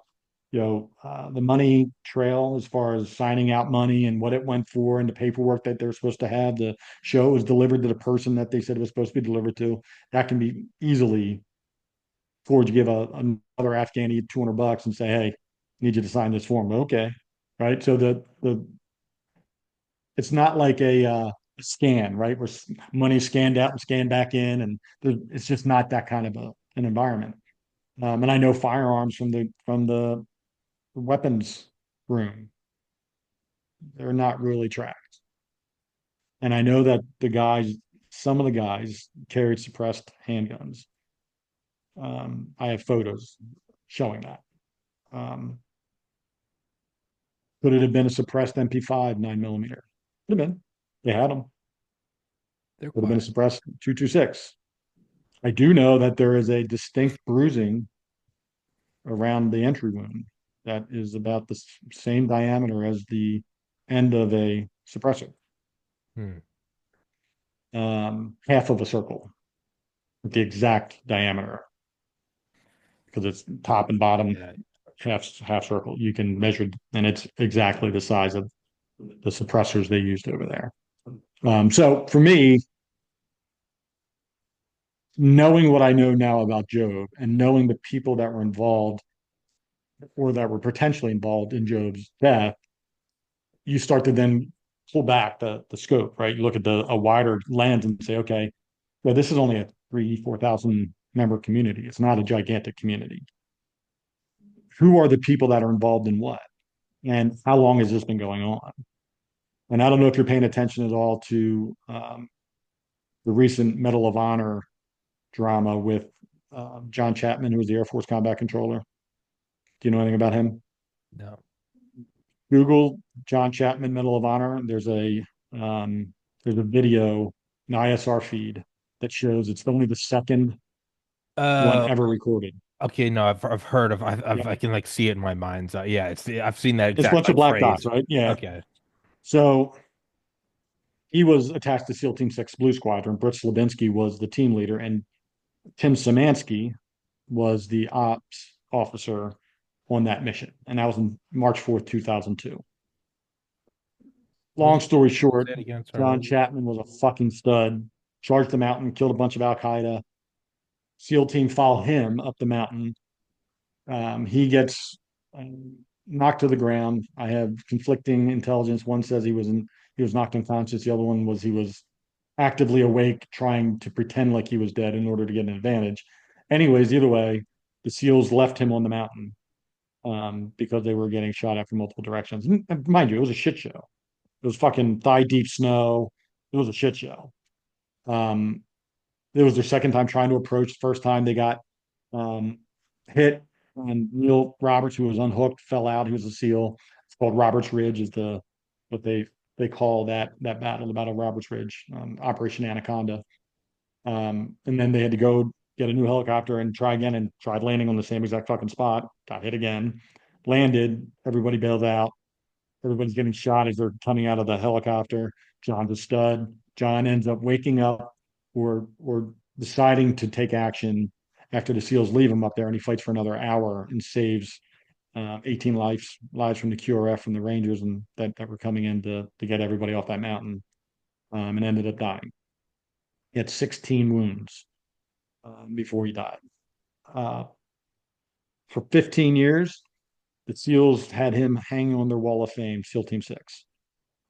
the money trail, as far as signing out money and what it went for and the paperwork that they're supposed to have to show it was delivered to the person that they said it was supposed to be delivered to. That can be easily forged. You give another Afghani $200 and say, hey, I need you to sign this form. Okay. Right. So the it's not like a scan, right? Where money is scanned out and scanned back in, and it's just not that kind of an environment. And I know firearms from the weapons room, they're not really tracked. And I know that some of the guys carried suppressed handguns. I have photos showing that. Um, could it have been a suppressed MP5 9mm? Could have been. They had them. They're Could have been a quiet. suppressed 226. I do know that there is a distinct bruising around the entry wound that is about the same diameter as the end of a suppressor, Hmm. half of a circle, with the exact diameter, because it's top and bottom, Yeah. half circle. You can measure, and it's exactly the size of the suppressors they used over there. So for me, knowing what I know now about Job and knowing the people that were involved or that were potentially involved in Job's death, you start to then pull back the scope, right? You look at a wider lens and say, okay, well, this is only a 3, 4,000 member community. It's not a gigantic community. Who are the people that are involved in what? And how long has this been going on? And I don't know if you're paying attention at all to the recent Medal of Honor drama with John Chapman, who was the Air Force combat controller. Do you know anything about him? No. Google John Chapman Medal of Honor. Um, there's a video, an ISR feed that shows it's only the second one Uh, ever recorded. okay, no, I've heard of Yeah, I can like see it in my mind's eye. Yeah, it's I've seen that it's a exact bunch of like black dots, phrase. right? Yeah. Okay. So he was attached to SEAL Team 6 Blue Squadron. Britt Slabinski was the team leader, and Tim Szymanski was the ops officer on that mission. And that was on March 4th, 2002. What was Long it? story short, Say it again. Sorry, what John was it? Chapman was a fucking stud, charged the mountain, killed a bunch of Al Qaeda. SEAL team follow him up the mountain. He gets knocked to the ground. I have conflicting intelligence. One says he was knocked unconscious. The other one was he was actively awake, trying to pretend like he was dead in order to get an advantage. Anyways, either way, the SEALs left him on the mountain because they were getting shot at from multiple directions. And mind you, it was a shit show. It was fucking thigh deep snow. It was a shit show. Um, it was their second time trying to approach. The first time they got um, hit, and Neil Roberts, who was unhooked, fell out. He was a SEAL. It's called Roberts Ridge. Is what they call that battle, the Battle of Roberts Ridge, Operation Anaconda. And then they had to go get a new helicopter and try again, and tried landing on the same exact fucking spot. Got hit again. Landed. Everybody bailed out. Everybody's getting shot as they're coming out of the helicopter. John's a stud. John ends up waking up or deciding to take action after the SEALs leave him up there, and he fights for another hour and saves 18 lives from the QRF, from the Rangers, and that were coming in to get everybody off that mountain, and ended up dying. He had 16 wounds before he died. Uh, for 15 years, the SEALs had him hanging on their wall of fame, SEAL Team 6.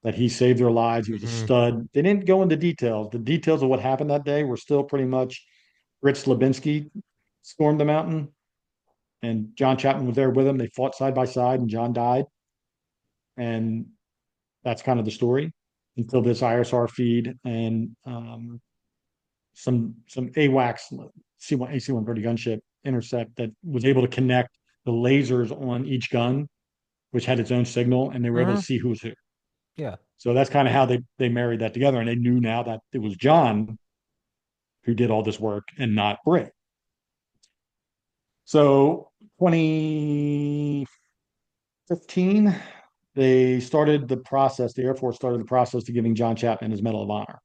That he saved their lives. He was a Hmm. stud. They didn't go into details. The details of what happened that day were still pretty much Rich Slabinski stormed the mountain, and John Chapman was there with him. They fought side by side, and John died. And that's kind of the story until this ISR feed and some AWACS C1 AC-130 gunship intercept that was able to connect the lasers on each gun, which had its own signal, and they were able to Hmm. see who was who. Yeah. So that's kind of how they married that together, and they knew now that it was John who did all this work and not Britt. So 2015, they started the process. The Air Force started the process to giving John Chapman his Medal of Honor,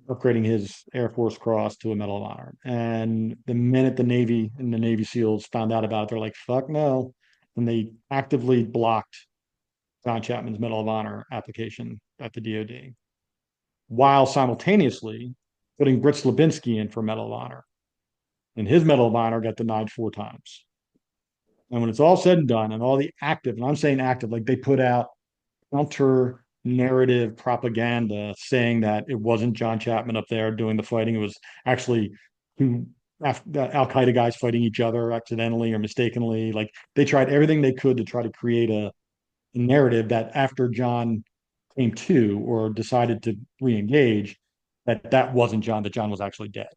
upgrading his Air Force Cross to a Medal of Honor. And the minute the Navy and the Navy SEALs found out about it, they're like, "Fuck no!" And they actively blocked John Chapman's Medal of Honor application at the DoD, while simultaneously putting Britt Slabinski in for Medal of Honor. And his Medal of Honor got denied 4 times. And when it's all said and done, and all the active, and I'm saying active, like they put out counter narrative propaganda saying that it wasn't John Chapman up there doing the fighting. It was actually two Al Qaeda guys fighting each other accidentally or mistakenly. Like they tried everything they could to try to create a narrative that after John came to or decided to re-engage, that wasn't John, that John was actually dead.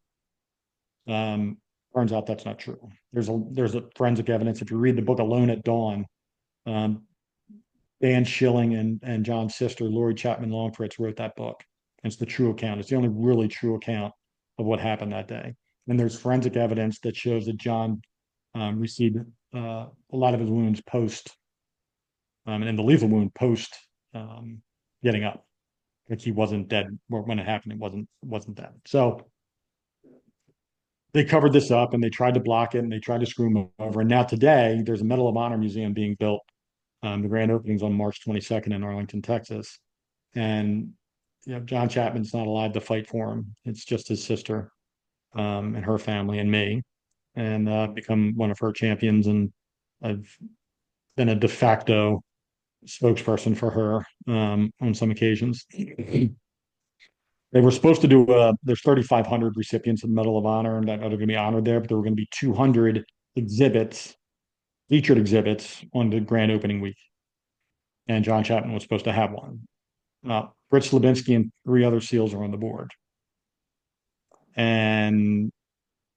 Um, Turns out that's not true. There's a forensic evidence. If you read the book Alone at Dawn, um, Dan Schilling and John's sister, Lori Chapman Longfritz, wrote that book. It's the true account. It's the only really true account of what happened that day. And there's forensic evidence that shows that John received a lot of his wounds post, and the lethal wound post um, getting up. Like he wasn't dead when it happened. It wasn't dead. So they covered this up and they tried to block it and they tried to screw him over. And now today, there's a Medal of Honor museum being built. The grand opening's on March 22nd in Arlington, Texas. And John Chapman's not allowed to fight for him. It's just his sister and her family and me, and become one of her champions. And I've been a de facto spokesperson for her on some occasions. They were supposed to do there's 3,500 recipients of the Medal of Honor and that are going to be honored there, but there were going to be 200 exhibits, featured exhibits on the grand opening week. And John Chapman was supposed to have one. Britt Slabinski and three other SEALs are on the board. And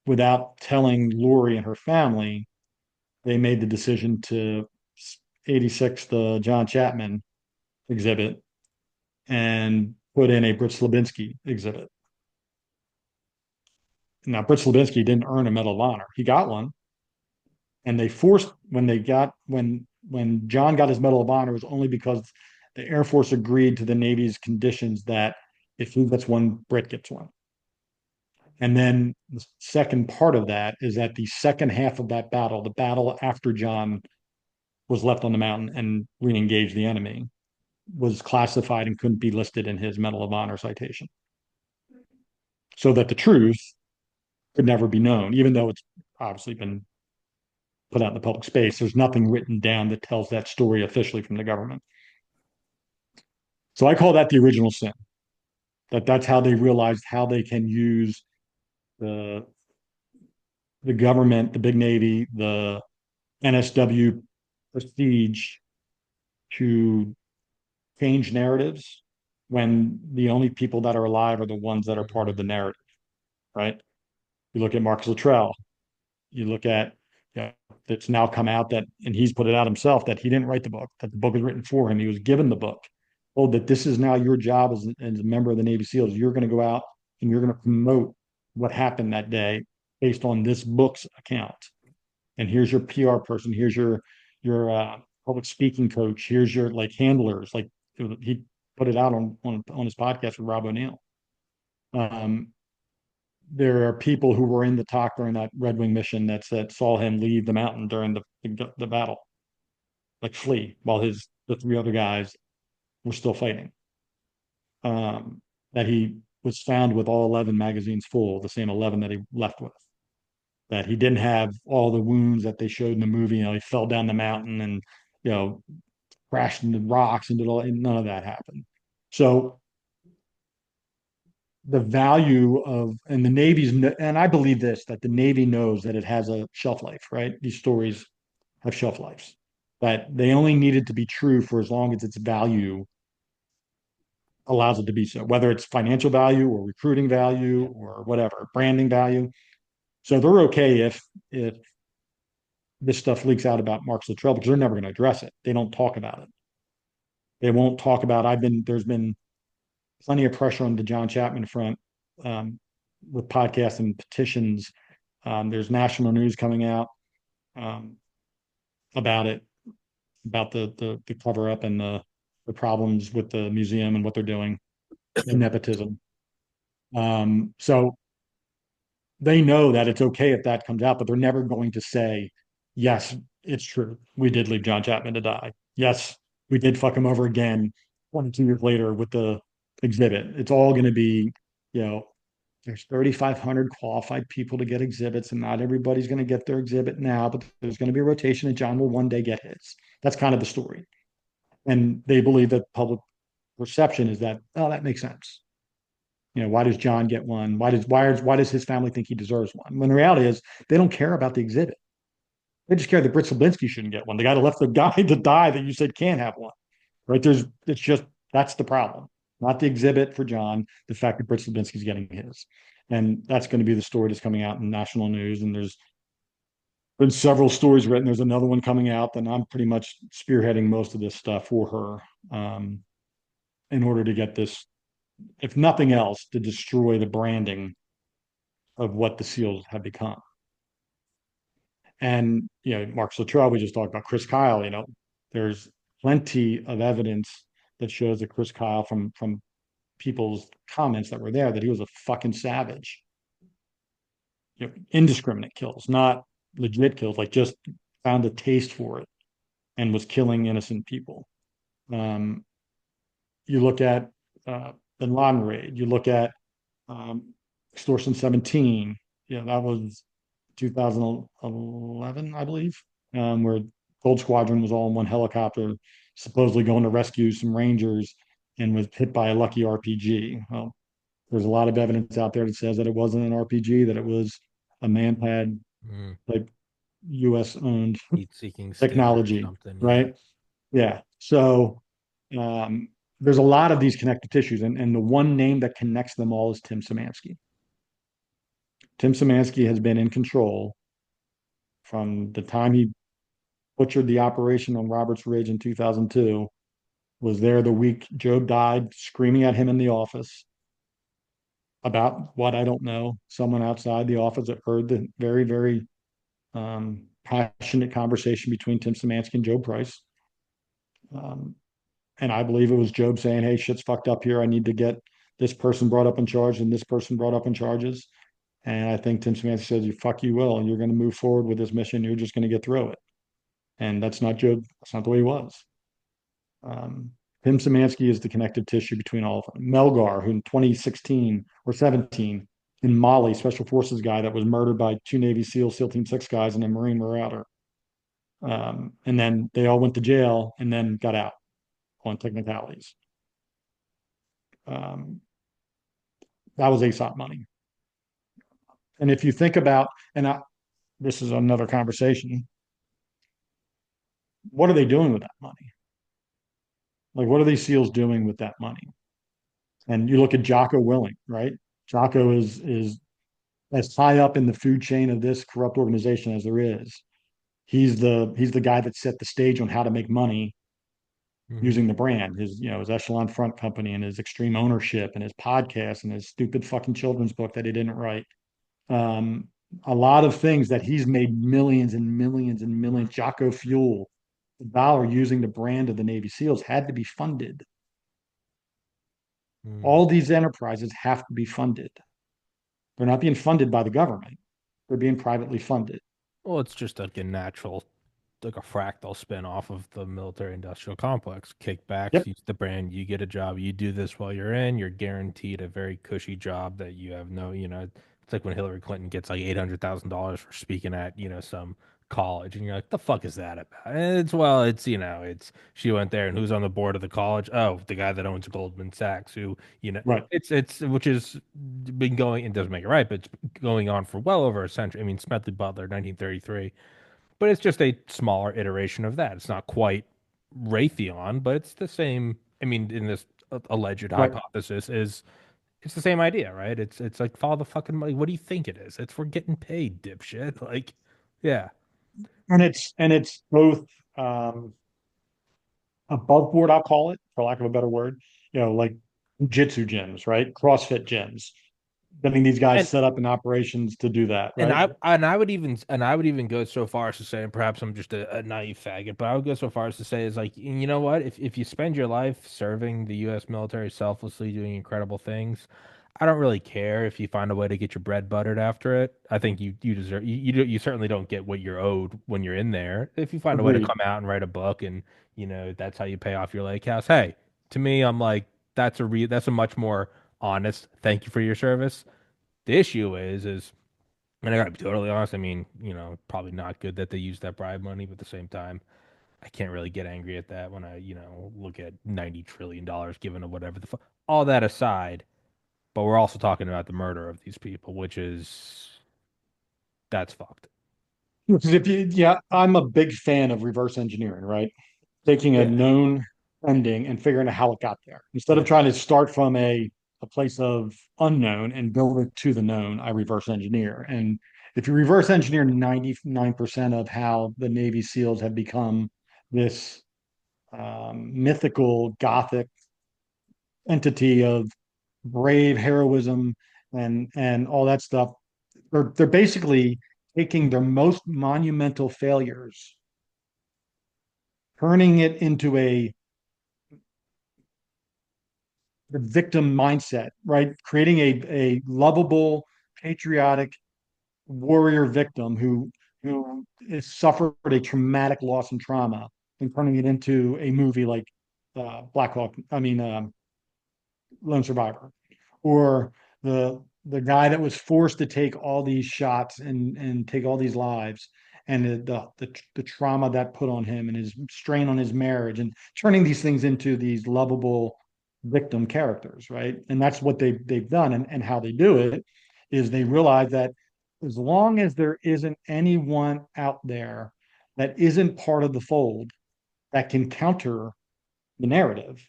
without telling Lori and her family, they made the decision to 86 the John Chapman exhibit and put in a Britt Slabinski exhibit. Now, Britt Slabinski didn't earn a Medal of Honor. He got one, and they forced when John got his Medal of Honor, it was only because the Air Force agreed to the Navy's conditions that if he gets one, Britt gets one. And then the second part of that is that the second half of that battle, the battle after John was left on the mountain and re-engaged the enemy, was classified and couldn't be listed in his Medal of Honor citation. So that the truth could never be known, even though it's obviously been put out in the public space. There's nothing written down that tells that story officially from the government. So I call that the original sin. That's how they realized how they can use the the government, the big Navy, the NSW prestige to change narratives when the only people that are alive are the ones that are part of the narrative, right? You look at Marcus Luttrell, you look at, it's now come out that, and he's put it out himself, that he didn't write the book, that the book was written for him. He was given the book. Oh, that this is now your job as a member of the Navy SEALs. You're going to go out and you're going to promote what happened that day based on this book's account. And here's your PR person. Here's your public speaking coach. Here's your like handlers. Like he put it out on his podcast with Rob O'Neill. Um, there are people who were in the talk during that Red Wing mission that saw him leave the mountain during the battle, like flee, while the three other guys were still fighting. That he was found with all 11 magazines full, the same 11 that he left with. That he didn't have all the wounds that they showed in the movie. He fell down the mountain and crashed into rocks and did all. None of that happened. So the value of, and the Navy's, and I believe this, that the Navy knows that it has a shelf life, right? These stories have shelf lives, but they only need it to be true for as long as its value allows it to be so, whether it's financial value or recruiting value or whatever, branding value. So they're okay if this stuff leaks out about Mark Luttrell because they're never going to address it. They don't talk about it. They won't talk about. There's been plenty of pressure on the John Chapman front with podcasts and petitions. There's national news coming out about it, about the cover up and the problems with the museum and what they're doing, and nepotism. So they know that it's okay if that comes out, but they're never going to say, yes, it's true. We did leave John Chapman to die. Yes, we did fuck him over again 22 years later with the exhibit. It's all going to be, there's 3,500 qualified people to get exhibits, and not everybody's going to get their exhibit now, but there's going to be a rotation, and John will one day get his. That's kind of the story. And they believe that public perception is that, oh, that makes sense. Why does John get one? Why does his family think he deserves one? When the reality is they don't care about the exhibit. They just care that Britt Slabinski shouldn't get one. The guy that left the guy to die that you said can't have one. Right? It's just that's the problem. Not the exhibit for John, the fact that Britt Slabinski's getting his. And that's going to be the story that's coming out in national news. And there's been several stories written. There's another one coming out, and I'm pretty much spearheading most of this stuff for her in order to get this, if nothing else, to destroy the branding of what the SEALs have become. And, Mark Luttrell, we just talked about Chris Kyle, there's plenty of evidence that shows that Chris Kyle from people's comments that were there, that he was a fucking savage. Indiscriminate kills, not legit kills, like just found a taste for it and was killing innocent people. You look at Bin Laden raid, you look at Extortion 17, that was 2011, I believe, where Gold Squadron was all in one helicopter, supposedly going to rescue some Rangers, and was hit by a lucky RPG. Well, there's a lot of evidence out there that says that it wasn't an RPG, that it was a man-pad Mm. like U.S. owned Heat-seeking stinger or technology, something. Yeah. right? Yeah. So um, there's a lot of these connective tissues, and the one name that connects them all is Tim Szymanski. Tim Szymanski has been in control from the time he butchered the operation on Roberts Ridge in 2002, was there the week Job died, screaming at him in the office about what I don't know. Someone outside the office that heard the very, very passionate conversation between Tim Szymanski and Joe Price. Um, and I believe it was Job saying, "Hey, shit's fucked up here. I need to get this person brought up in charge and this person brought up in charges." And I think Tim Szymanski says, "You fuck you will. You're going to move forward with this mission. You're just going to get through it." And that's not Job. That's not the way he was. Um, Tim Szymanski is the connective tissue between all of them. Melgar, who in 2016 or 17 in Mali, special forces guy that was murdered by two Navy SEAL, SEAL Team 6 guys and a Marine Marauder. And then they all went to jail and then got out on technicalities. Um, that was ASOP money. And if you think about, this is another conversation, what are they doing with that money? Like, what are these SEALs doing with that money? And you look at Jocko Willing, right? Jocko is as high up in the food chain of this corrupt organization as there is. He's the guy that set the stage on how to make money Hmm. using the brand, his Echelon Front Company and his extreme ownership and his podcast and his stupid fucking children's book that he didn't write. Um, a lot of things that he's made millions and millions and millions. Jocko Fuel, the dollar using the brand of the Navy SEALs had to be funded. Mm. All these enterprises have to be funded. They're not being funded by the government. They're being privately funded. Well, it's just like a natural, like a fractal spin off of the military industrial complex. Kickbacks, Yep. use the brand, you get a job, you do this while you're in, you're guaranteed a very cushy job that you have no, it's like when Hillary Clinton gets like $800,000 for speaking at, some college, and you're like, the fuck is that about? And it's she went there, and who's on the board of the college? Oh, the guy that owns Goldman Sachs, who, Right. it's which is been going, it doesn't make it right, but it's going on for well over a century. I mean, Smedley Butler, 1933, but it's just a smaller iteration of that. It's not quite Raytheon, but it's the same. I mean, in this alleged Right. hypothesis, is it's the same idea, right? It's like follow the fucking money. What do you think it is? It's we're getting paid, dipshit. Like, yeah, And it's both um, above board, I'll call it, for lack of a better word, like jitsu gyms, right? CrossFit gyms. Getting these guys and set up in operations to do that, And right? I would even go so far as to say, and perhaps I'm just a naive faggot, but I would go so far as to say is like, you know what? If you spend your life serving the U.S. military selflessly, doing incredible things, I don't really care if you find a way to get your bread buttered after it. I think you deserve you certainly don't get what you're owed when you're in there. If you find a way to Agreed. come out and write a book and that's how you pay off your lake house. Hey, to me, I'm like that's a much more honest thank you for your service. The issue is and I gotta be totally honest. I mean, probably not good that they use that bribe money, but at the same time, I can't really get angry at that when I, look at $90 trillion given to whatever the fuck. All that aside, but we're also talking about the murder of these people, which is that's fucked. Because yeah, I'm a big fan of reverse engineering, right? Taking a Yeah, known ending and figuring out how it got there. Instead of yeah. trying to start from a place of unknown and build it to the known, I reverse engineer. And if you reverse engineer 99% of how the Navy SEALs have become this mythical Gothic entity of brave heroism and all that stuff, they're basically taking their most monumental failures, turning it into the victim mindset, right? Creating a lovable, patriotic warrior victim who has suffered a traumatic loss and trauma, and turning it into a movie like Black Hawk. I mean, Lone Survivor, or the guy that was forced to take all these shots and take all these lives, and the trauma that put on him and his strain on his marriage and turning these things into these lovable victim characters, right? And that's what they've done, and how they do it is they realize that as long as there isn't anyone out there that isn't part of the fold that can counter the narrative,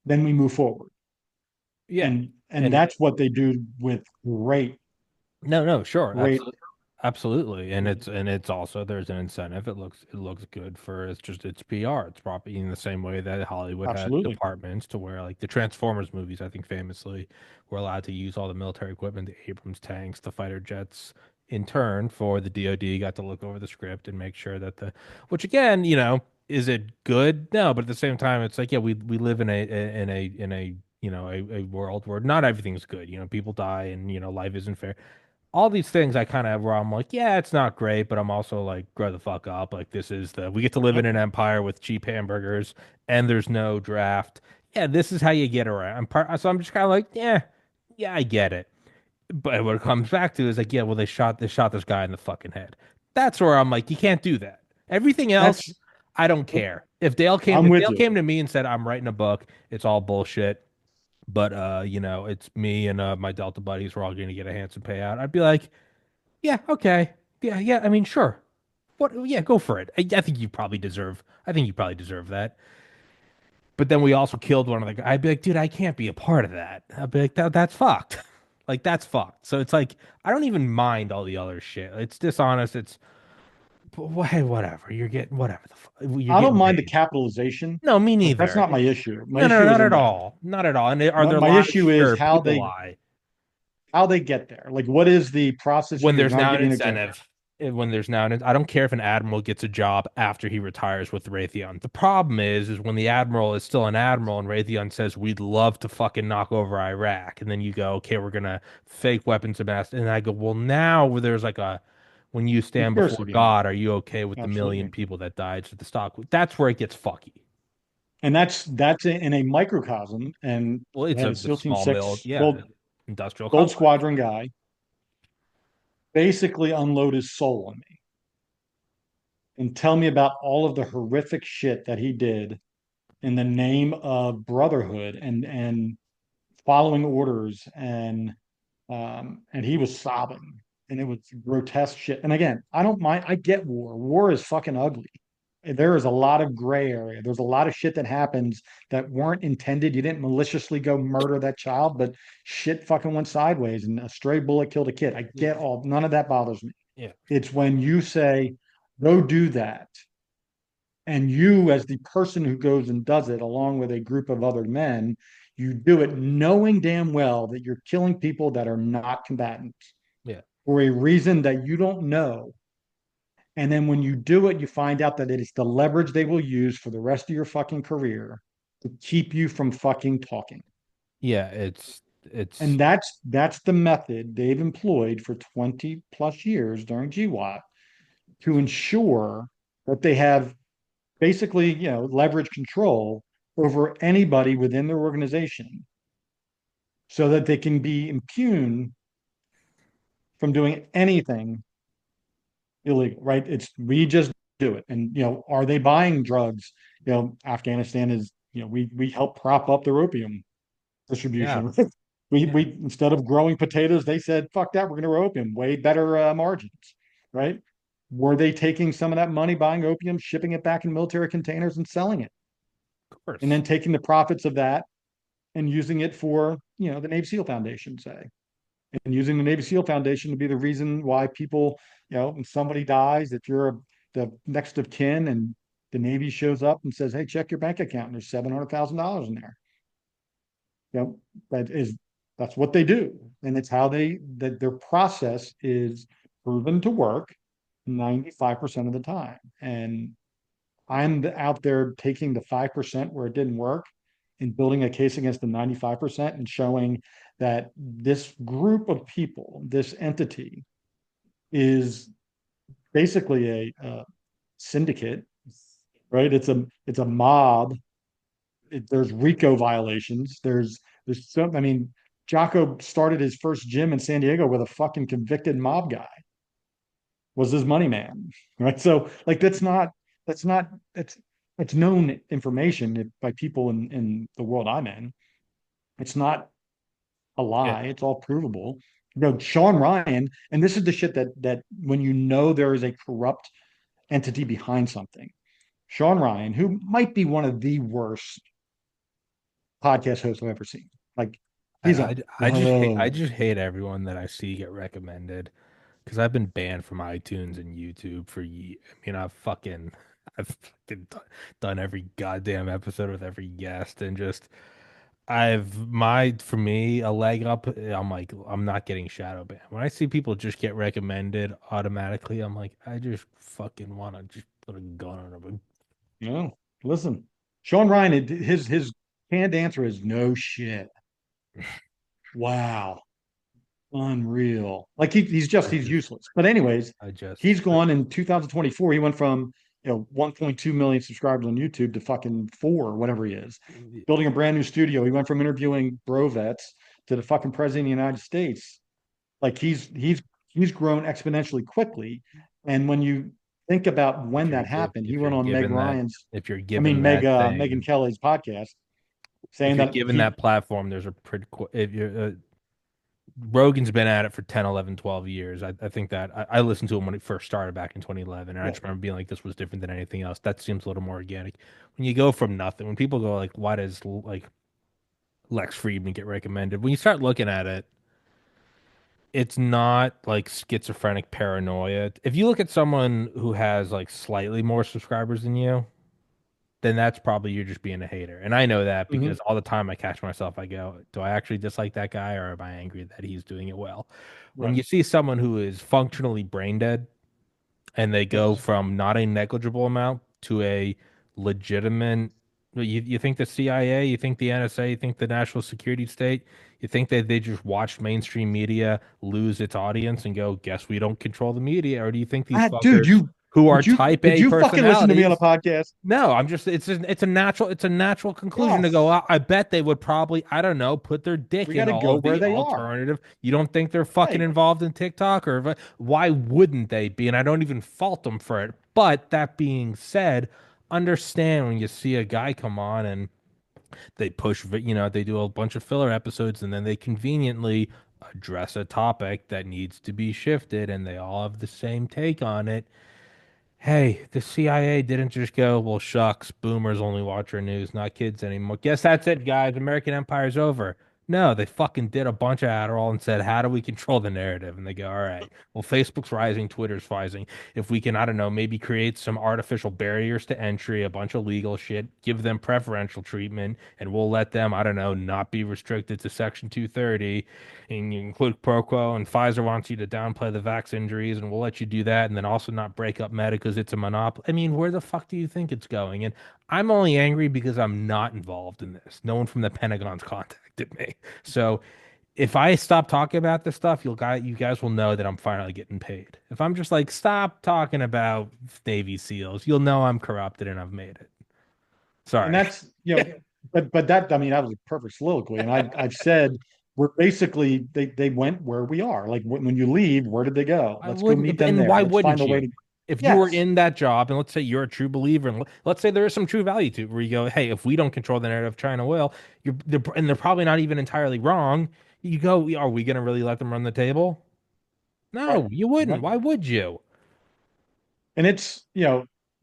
then we move forward. Yeah. And And that's what they do with no, no, sure. great. Absolutely. And it's also there's an incentive. It looks good for it's PR. It's probably in the same way that Hollywood had Absolutely. departments to where like the Transformers movies, I think famously, were allowed to use all the military equipment, the Abrams tanks, the fighter jets. In turn, for the DoD got to look over the script and make sure that which again, is it good? No, but at the same time, it's like, yeah, we live in a a world where not everything's good. People die and life isn't fair. All these things I kind of where I'm like, yeah, it's not great, but I'm also like, grow the fuck up. Like this is we get to live in Yep. an empire with cheap hamburgers and there's no draft. Yeah, this is how you get around. So I'm just kind of like, yeah, I get it. But what it comes back to is like, yeah, well, they shot this guy in the fucking head. That's where I'm like, you can't do that. Everything else, That's I don't care. If Dale came, I'm if with Dale you. came to me and said, I'm writing a book, it's all bullshit. But it's me and my Delta buddies. We're all going to get a handsome payout. I'd be like, yeah, okay. Yeah, yeah. I mean, sure. What? Yeah, go for it. I think you probably deserve. I think you probably deserve that. But then we also killed one of the guys. I'd be like, dude, I can't be a part of that. I'd be like, that's fucked. Like that's fucked. So it's like I don't even mind all the other shit. It's dishonest. It's hey, whatever. You're getting whatever the fuck. You're I don't getting mind the paid. No, capitalization. No, me Like that's neither. not my issue. My No, no, issue not isn't at that. all. Not at all. And are My, there my lies? issue is Sure, people lie. how they get there. Like what is the process When used? there's And I'll now give an you an example. incentive, when there's now I don't care if an admiral gets a job after he retires with Raytheon. The problem is when the admiral is still an admiral and Raytheon says we'd love to fucking knock over Iraq, and then you go, okay, we're gonna fake weapons of mass, and I go, well, now there's like a when you stand Conspiracy before behind it. God, are you okay with the million Absolutely. people that died to the stock? That's where it gets fucky. And that's in a microcosm. And Well, I it's had a a the SEAL Team small mill, Six yeah, industrial Gold complex. Squadron guy basically unload his soul on me and tell me about all of the horrific shit that he did in the name of brotherhood and following orders, and he was sobbing, and it was grotesque shit. And again, I don't mind. I get war. War is fucking ugly. There is a lot of gray area. There's a lot of shit that happens that weren't intended. You didn't maliciously go murder that child, but shit fucking went sideways, and a stray bullet killed a kid. I Yeah, get all. None of that bothers me. yeah, It's when you say, "Go do that," and you, as the person who goes and does it along with a group of other men, you do it knowing damn well that you're killing people that are not combatants yeah, for a reason that you don't know. And then when you do it, you find out that it is the leverage they will use for the rest of your fucking career to keep you from fucking talking. yeah. It's And that's the method they've employed for 20 plus years during GWAT to ensure that they have basically, leverage control over anybody within their organization so that they can be impugned from doing anything illegal, right? It's we just do it. And are they buying drugs? Afghanistan is, we help prop up their opium yeah, distribution. we yeah, we instead of growing potatoes, they said, fuck that, we're gonna grow opium, way better margins, right? Were they taking some of that money, buying opium, shipping it back in military containers and selling it? of And course. then taking the profits of that and using it for, the Navy SEAL Foundation, say, and using the Navy SEAL Foundation to be the reason why people, when somebody dies, if you're the next of kin and the Navy shows up and says, "Hey, check your bank account. And there's $700,000 in there." You know, that is that's what they do, and it's how that their process is proven to work 95% of the time. And I'm out there taking the 5% where it didn't work and building a case against the 95% and showing that this group of people, this entity, is basically a syndicate, right? It's a mob. There's RICO violations. There's some. I mean, Jocko started his first gym in San Diego with a fucking convicted mob guy. was his money man, right? So like that's not that's it's known information by people in the world I'm in. It's not a Yeah, lie. It's all provable. Sean Ryan, and this is the shit that when you know there is a corrupt entity behind something. Sean Ryan, who might be one of the worst podcast hosts I've ever seen. Like he's a I oh just hate everyone that I see get recommended because I've been banned from iTunes and YouTube for I mean, I've fucking done every goddamn episode with every guest and just for me a leg up. I'm like I'm not getting shadow banned. When I see people just get recommended automatically, I'm like I just fucking want to just put a gun on them. no. Listen, Sean Ryan, his canned answer is no shit. Wow. Unreal. Like I he's just useless. But anyways, I just he's gone in 2024. He went from 1.2 million subscribers on YouTube to fucking four, whatever he is. Building a brand new studio. He went from interviewing bro vets to the fucking president of the United States. Like he's grown exponentially quickly. And when you think about when that happened, he if you're went on Meg given that Ryan's, if you're I mean given that Megan thing Kelly's podcast, if saying you're that given that platform, there's a pretty if you're Rogan's been at it for 10, 11, 12 years. I think that I listened to him when it first started back in 2011, and I yeah. just remember being like, this was different than anything else. That seems a little more organic. When you go from nothing, when people go like, why does like Lex Friedman get recommended? When you start looking at it, it's not like schizophrenic paranoia. If you look at someone who has like slightly more subscribers than you, then that's probably you're just being a hater. And I know that Mhm. because all the time I catch myself, I go, do I actually dislike that guy or am I angry that he's doing it well? When Right. you see someone who is functionally brain dead and they go Yes. from not a negligible amount to a legitimate, you think the CIA, you think the NSA, you think the National Security State, you think that they just watched mainstream media lose its audience and go, guess we don't control the media? Or do you think these Dude, fuckers who are type did A you fucking listen to me on a personalities podcast? no, I'm just it's a natural conclusion to go. Yes. I bet they would probably I don't know put their dick We got in to all go of where the they are. alternative. You don't think they're fucking Right. involved in TikTok or why wouldn't they be? And I don't even fault them for it. But that being said, understand when you see a guy come on and they they do a bunch of filler episodes and then they conveniently address a topic that needs to be shifted and they all have the same take on it. Hey, the CIA didn't just go, well, shucks, boomers only watch our news, not kids anymore. Guess that's it, guys. American Empire's over. No, they fucking did a bunch of Adderall and said, how do we control the narrative? And they go, all right, well, Facebook's rising, Twitter's rising. If we can, I don't know, maybe create some artificial barriers to entry, a bunch of legal shit, give them preferential treatment, and we'll let them, I don't know, not be restricted to Section 230 and you include pro quo, and Pfizer wants you to downplay the vax injuries, and we'll let you do that, and then also not break up Meta because it's a monopoly. I mean, where the fuck do you think it's going? And I'm only angry because I'm not involved in this. No one from the Pentagon's contacted me. So if I stop talking about this stuff, you guys will know that I'm finally getting paid. If I'm just like, stop talking about Navy SEALs, you'll know I'm corrupted and I've made it. And Sorry. that's, but that, I mean, that was a perfect soliloquy. And I've said, we're basically, they went where we are. Like when you leave, where did they go? I Let's go meet wouldn't, them and there. why Let's find wouldn't a way you? to, If you were yes, in that job, and let's say you're a true believer, and let's say there is some true value to it, where you go, hey, if we don't control the narrative, China will. And they're probably not even entirely wrong. You go, are we going to really let them run the table? right, No, you wouldn't. right. Why would you? And it's,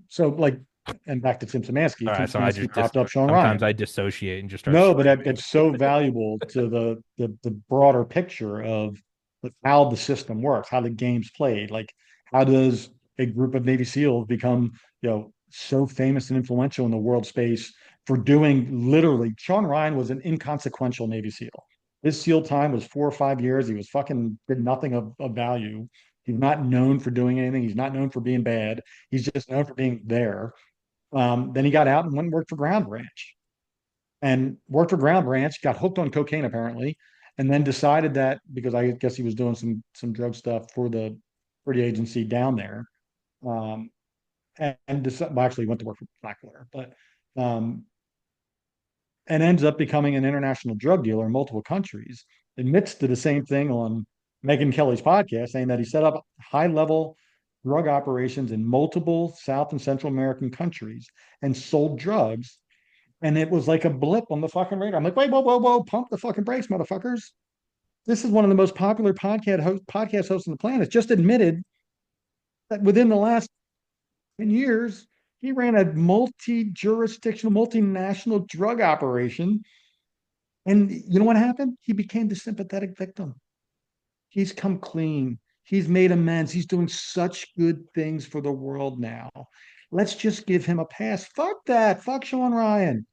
so like, and back to Tim Szymanski, All Tim right, so I Szymanski just propped up Sean sometimes Ryan. I dissociate and just start No, but screaming. it's so valuable to the broader picture of like how the system works, how the game's played. Like, how does a group of Navy SEALs become, so famous and influential in the world space for doing literally? Sean Ryan was an inconsequential Navy SEAL. His SEAL time was 4 or 5 years. He was fucking did nothing of value. He's not known for doing anything. He's not known for being bad. He's just known for being there. Then he got out and went and worked for Ground Branch and worked for Ground Branch, got hooked on cocaine apparently, and then decided that because I guess he was doing some drug stuff for the agency down there, um, well, actually went to work for Blackwater, but um, and ends up becoming an international drug dealer in multiple countries. Admits to the same thing on Megyn Kelly's podcast, saying that he set up high level. drug operations in multiple South and Central American countries and sold drugs. And it was like a blip on the fucking radar. I'm like, wait, whoa, whoa, whoa, pump the fucking brakes, motherfuckers. This is one of the most popular podcast hosts on the planet. Just admitted that within the last 10 years, he ran a multi-jurisdictional, multinational drug operation. And you know what happened? He became the sympathetic victim. He's come clean. He's made amends. He's doing such good things for the world now. Let's just give him a pass. Fuck that. Fuck Sean Ryan.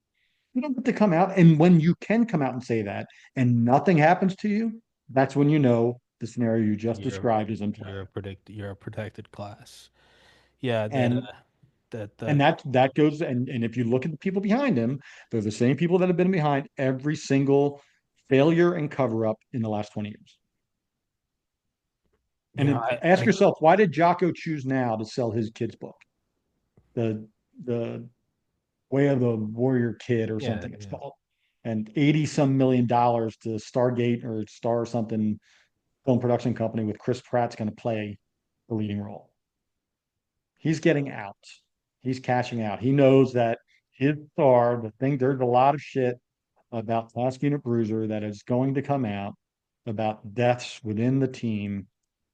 You don't have to come out. And when you can come out and say that and nothing happens to you, that's when you know the scenario you just You're described is in play. you're a protected class. Yeah, And that that goes and if you look at the people behind him, they're the same people that have been behind every single failure and cover up in the last 20 years. you And know, ask yourself, why did Jocko choose now to sell his kid's book? The the Way of the Warrior Kid or yeah, something it's yeah. called. And 80 some $1 million to Stargate or Star something film production company with Chris Pratt's going to play the leading role. He's getting out. He's cashing out. He knows that his star, the thing, there's a lot of shit about Task Unit Bruiser that is going to come out about deaths within the team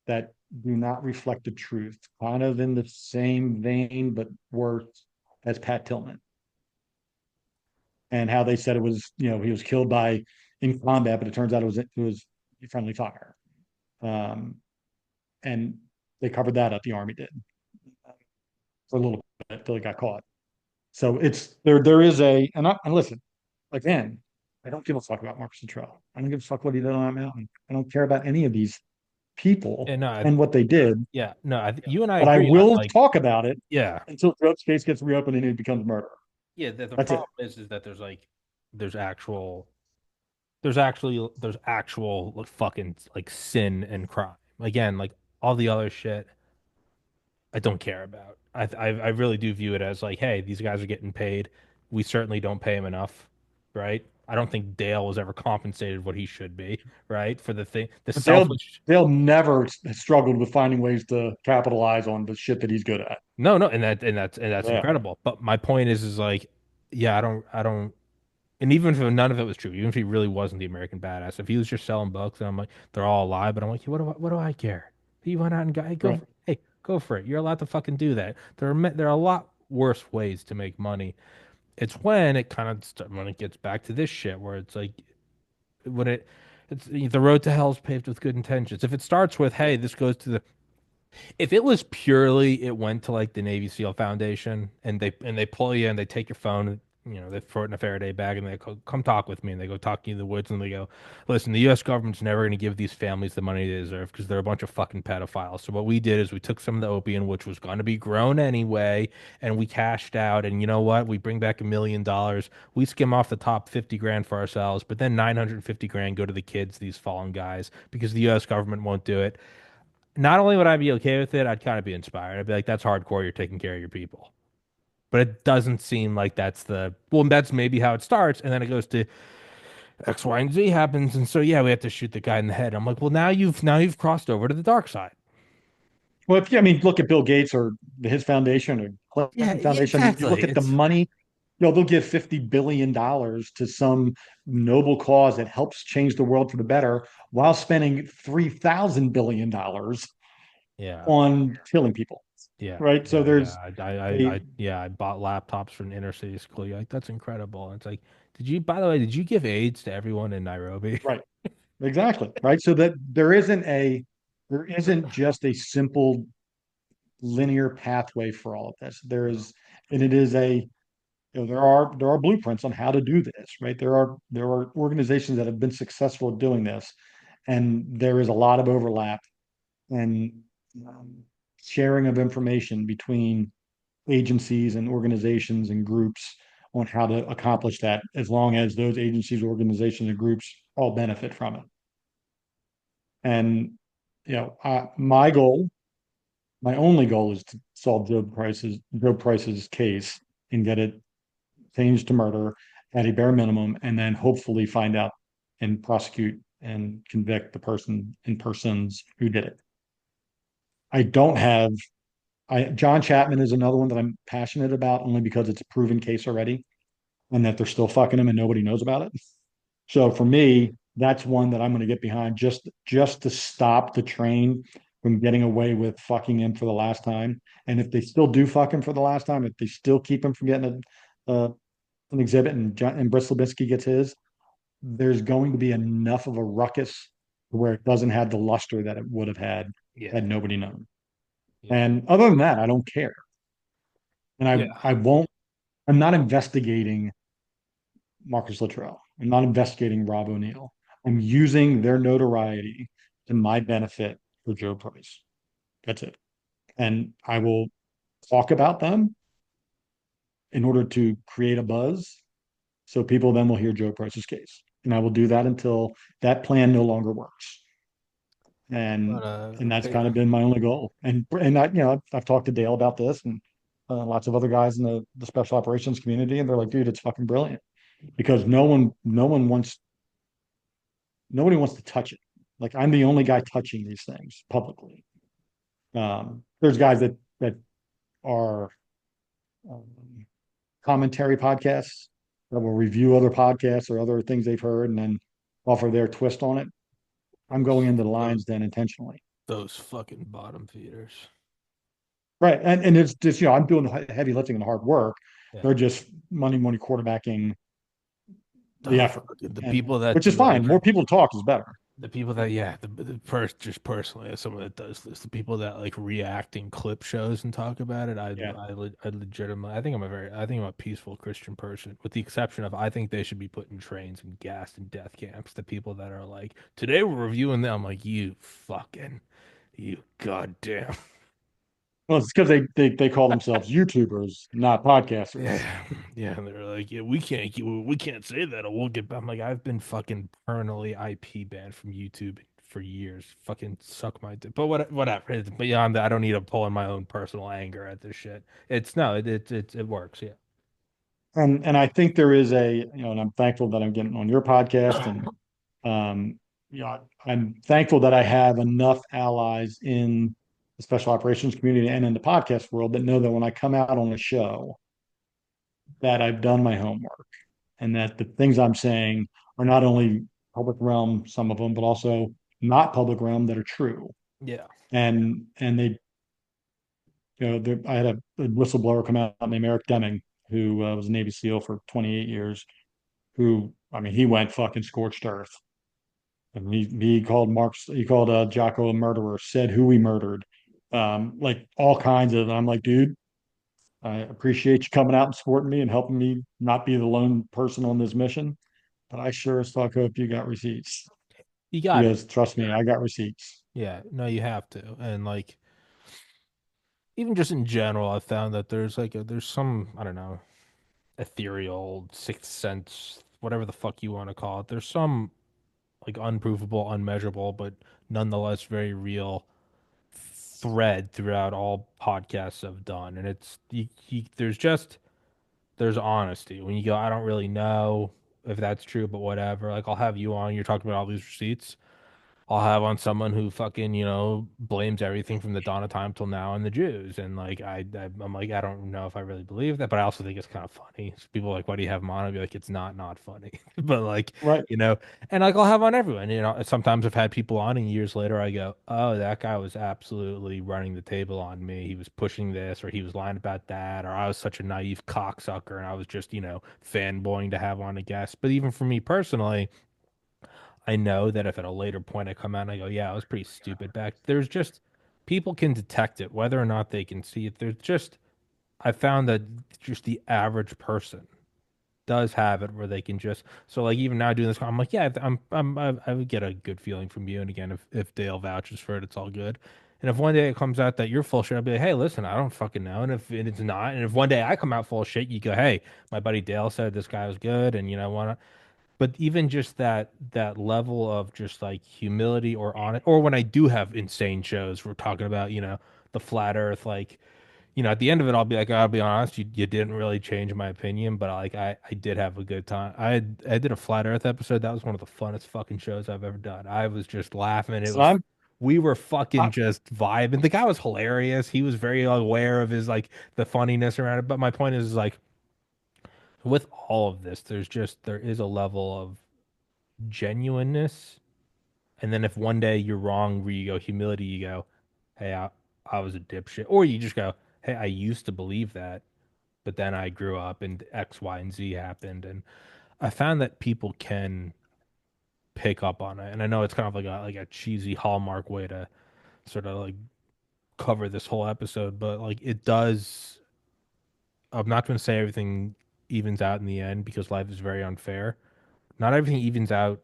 that do not reflect the truth, kind of in the same vein, but worse as Pat Tillman. And how they said it was, he was killed by in combat, but it turns out it was friendly fire. Um, and they covered that up. The Army did for a little bit until he got caught. So it's there. There is and listen, again, I don't give a fuck about Marcus Luttrell. I don't give a fuck what he did on that mountain. I don't care about any of these people And no, and what they did. yeah, no, you and I But I agree on will like, talk about it yeah, until Throat's case gets reopened and it becomes murder. yeah. The That's problem it. is that there's actual there's actual like, fucking like sin and crime. Again, like all the other shit, I don't care about. I really do view it as like, hey, these guys are getting paid. We certainly don't pay him enough, right? I don't think Dale was ever compensated what he should be, right? For the thing, the But they'll selfish. they'll never struggled with finding ways to capitalize on the shit that he's good at. No, no, and that's Yeah, incredible. But my point is like, yeah, I don't. And even if none of it was true, even if he really wasn't the American badass, if he was just selling books, and I'm like, they're all alive, but I'm like, what do I care? He went out and got, hey, right. hey, go for it. You're allowed to fucking do that. There are a lot worse ways to make money. It's when it kind of when it gets back to this shit where it's like when it's the road to hell is paved with good intentions. If it starts with, hey, this goes to the if it was purely it went to like the Navy SEAL Foundation and they pull you and they take your phone, they throw it in a Faraday bag and they go, come talk with me and they go talk to you in the woods and they go, listen, the U.S. government's never going to give these families the money they deserve because they're a bunch of fucking pedophiles. So what we did is we took some of the opium, which was going to be grown anyway, and we cashed out. And you know what? We bring back $1 million. We skim off the top 50 grand for ourselves, but then 950 grand go to the kids, these fallen guys, because the U.S. government won't do it. Not only would I be okay with it, I'd kind of be inspired. I'd be like, that's hardcore. You're taking care of your people. But it doesn't seem like that's maybe how it starts. And then it goes to X, Y, and Z happens. And so, yeah, we have to shoot the guy in the head. I'm like, well, now you've crossed over to the dark side. Well, if, I mean, look at Bill Gates or his foundation or Yeah, Clinton yeah, Foundation. I mean, you exactly. look at the It's, money. They'll give $50 billion to some noble cause that helps change the world for the better, while spending $3,000 billion yeah, on killing people. yeah, Right. So yeah, there's yeah. they I bought laptops from inner city school. You're like, that's incredible. And it's like, by the way, did you give AIDS to everyone in Nairobi? right. Exactly. Right. So that there isn't just a simple linear pathway for all of this. And it is there are blueprints on how to do this, right? There are organizations that have been successful at doing this, and there is a lot of overlap and um, sharing of information between agencies and organizations and groups on how to accomplish that, as long as those agencies, organizations, and groups all benefit from it. And my goal, my only goal, is to solve Joe Price's case and get it changed to murder at a bare minimum, and then hopefully find out and prosecute and convict the persons who did it. I don't have John Chapman is another one that I'm passionate about only because it's a proven case already and that they're still fucking him and nobody knows about it. So for me, that's one that I'm going to get behind just to stop the train from getting away with fucking him for the last time. And if they still do fuck him for the last time, if they still keep him from getting an exhibit and Bristol Bisky gets his, there's going to be enough of a ruckus where it doesn't have the luster that it would have Yeah. had nobody known. Yeah. And other than that, I don't care. And Yeah. I won't, I'm not investigating Marcus Luttrell. I'm not investigating Rob O'Neill. I'm using their notoriety to my benefit for Joe Price. That's it. And I will talk about them in order to create a buzz so people then will hear Joe Price's case. And I will do that until that plan no longer works. But And that's okay. kind of been my only goal. And I, I've talked to Dale about this and lots of other guys in the special operations community, and they're like, dude, it's fucking brilliant because nobody wants to touch it. Like I'm the only guy touching these things publicly. There's guys that are um, commentary podcasts that will review other podcasts or other things they've heard and then offer their twist on it. I'm going into the Those, lines then intentionally. those fucking bottom feeders. Right. And it's just, I'm doing the heavy lifting and the hard work. Yeah. They're just money quarterbacking the The effort. fucking the And people that which is do fine. like More people talk is better. the people that yeah the first just personally as someone that does this, the people that like react in clip shows and talk about it, Yeah. I legitimately I think I'm a peaceful Christian person with the exception of I think they should be put in trains and gassed in death camps. The people that are like today we're reviewing them, I'm like you goddamn. Well, it's because they call themselves YouTubers, not podcasters. Yeah, yeah, and they're like, yeah, we can't say that, or we'll get. I'm like, I've been fucking permanently IP banned from YouTube for years. Fucking suck my dick. But whatever. It's beyond that, I don't need to pull in my own personal anger at this shit. It's no, it works. Yeah. And I think there is and I'm thankful that I'm getting on your podcast and um, I'm thankful that I have enough allies in the special operations community and in the podcast world that know that when I come out on a show that I've done my homework and that the things I'm saying are not only public realm, some of them, but also not public realm that are true. Yeah. And they, I had a whistleblower come out named Eric Deming, who was a Navy SEAL for 28 years, who, I mean, he went fucking scorched earth. And he called Jocko a murderer, said who he murdered, like all kinds of. I'm like, dude, I appreciate you coming out and supporting me and helping me not be the lone person on this mission. But I sure as fuck hope you got receipts You got it. because trust me, I got receipts. Yeah. No, you have to. And like even just in general, I've found that there's some I don't know ethereal sixth sense whatever the fuck you want to call it. There's some like unprovable, unmeasurable, but nonetheless very real thread throughout all podcasts I've done. And there's honesty. When you go, I don't really know if that's true, but whatever. Like I'll have you on, you're talking about all these receipts. I'll have on someone who fucking, blames everything from the dawn of time till now on the Jews. And like I'm like, I don't know if I really believe that, but I also think it's kind of funny. So people are like, why do you have him on? I'd be like, it's not funny. But like, Right. you know, and like I'll have on everyone. Sometimes I've had people on and years later I go, oh, that guy was absolutely running the table on me. He was pushing this or he was lying about that, or I was such a naive cocksucker and I was just, fanboying to have on a guest. But even for me personally, I know that if at a later point I come out and I go, yeah, I was pretty stupid back. There's just people can detect it, whether or not they can see it. There's just I found that just the average person does have it where they can just so like even now doing this, I'm like, yeah, I would get a good feeling from you. And again, if Dale vouches for it, it's all good. And if one day it comes out that you're full of shit, I'll be like, hey, listen, I don't fucking know. And if it's not, and if one day I come out full of shit, you go, hey, my buddy Dale said this guy was good, and wanna but even just that level of just like humility or on it, or when I do have insane shows, we're talking about, the flat earth, like, at the end of it, I'll be like, I'll be honest, you didn't really change my opinion, but like I did have a good time. I did a flat earth episode. That was one of the funnest fucking shows I've ever done. I was just laughing. It So was We were fucking I, just vibing. The guy was hilarious. He was very aware of his like the funniness around it. But my point is like with all of this, there is a level of genuineness. And then if one day you're wrong, where you go humility, you go, hey, I was a dipshit. Or you just go, hey, I used to believe that, but then I grew up and X, Y, and Z happened. And I found that people can pick up on it. And I know it's kind of like a cheesy Hallmark way to sort of like cover this whole episode, but like it does. I'm not going to say everything evens out in the end because life is very unfair. Not everything evens out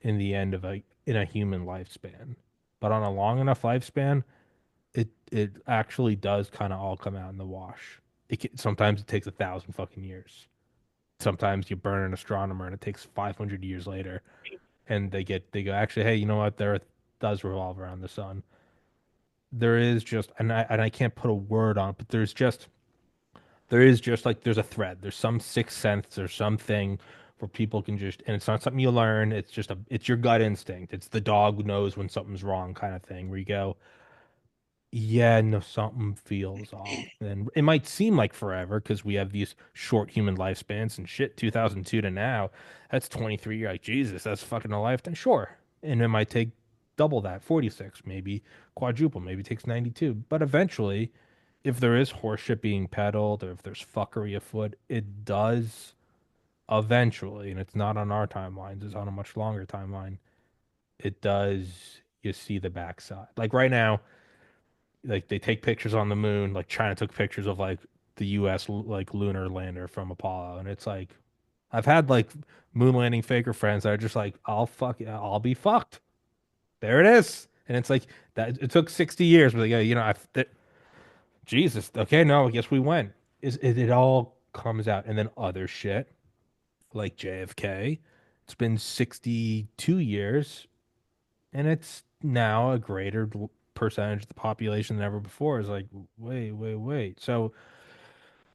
in the end of a in a human lifespan, but on a long enough lifespan, it actually does kind of all come out in the wash. Sometimes it takes 1,000 fucking years. Sometimes you burn an astronomer and it takes 500 years later, and they go actually, hey, you know what? The Earth does revolve around the sun. There is just, and I can't put a word on it, but there is just like there's a thread. There's some sixth sense. There's something where people can just, and it's not something you learn. It's your gut instinct. It's the dog who knows when something's wrong kind of thing. Where you go, yeah, no, something feels off. And it might seem like forever because we have these short human lifespans and shit. 2002 to now, that's 23. You're like, Jesus, that's fucking a lifetime. Sure, and it might take double that, 46, maybe quadruple, maybe it takes 92. But eventually, if there is horseshit being peddled or if there's fuckery afoot, it does eventually, and it's not on our timelines, it's on a much longer timeline. It does, you see the backside. Like right now, like they take pictures on the moon, like China took pictures of like the US like lunar lander from Apollo, and it's like I've had like moon landing faker friends that are just like, I'll be fucked. There it is. And it's like that it took 60 years, but they go, Jesus, okay, no, I guess we went. It all comes out, and then other shit like JFK. It's been 62 years, and it's now a greater percentage of the population than ever before. Is like, wait, wait, wait. So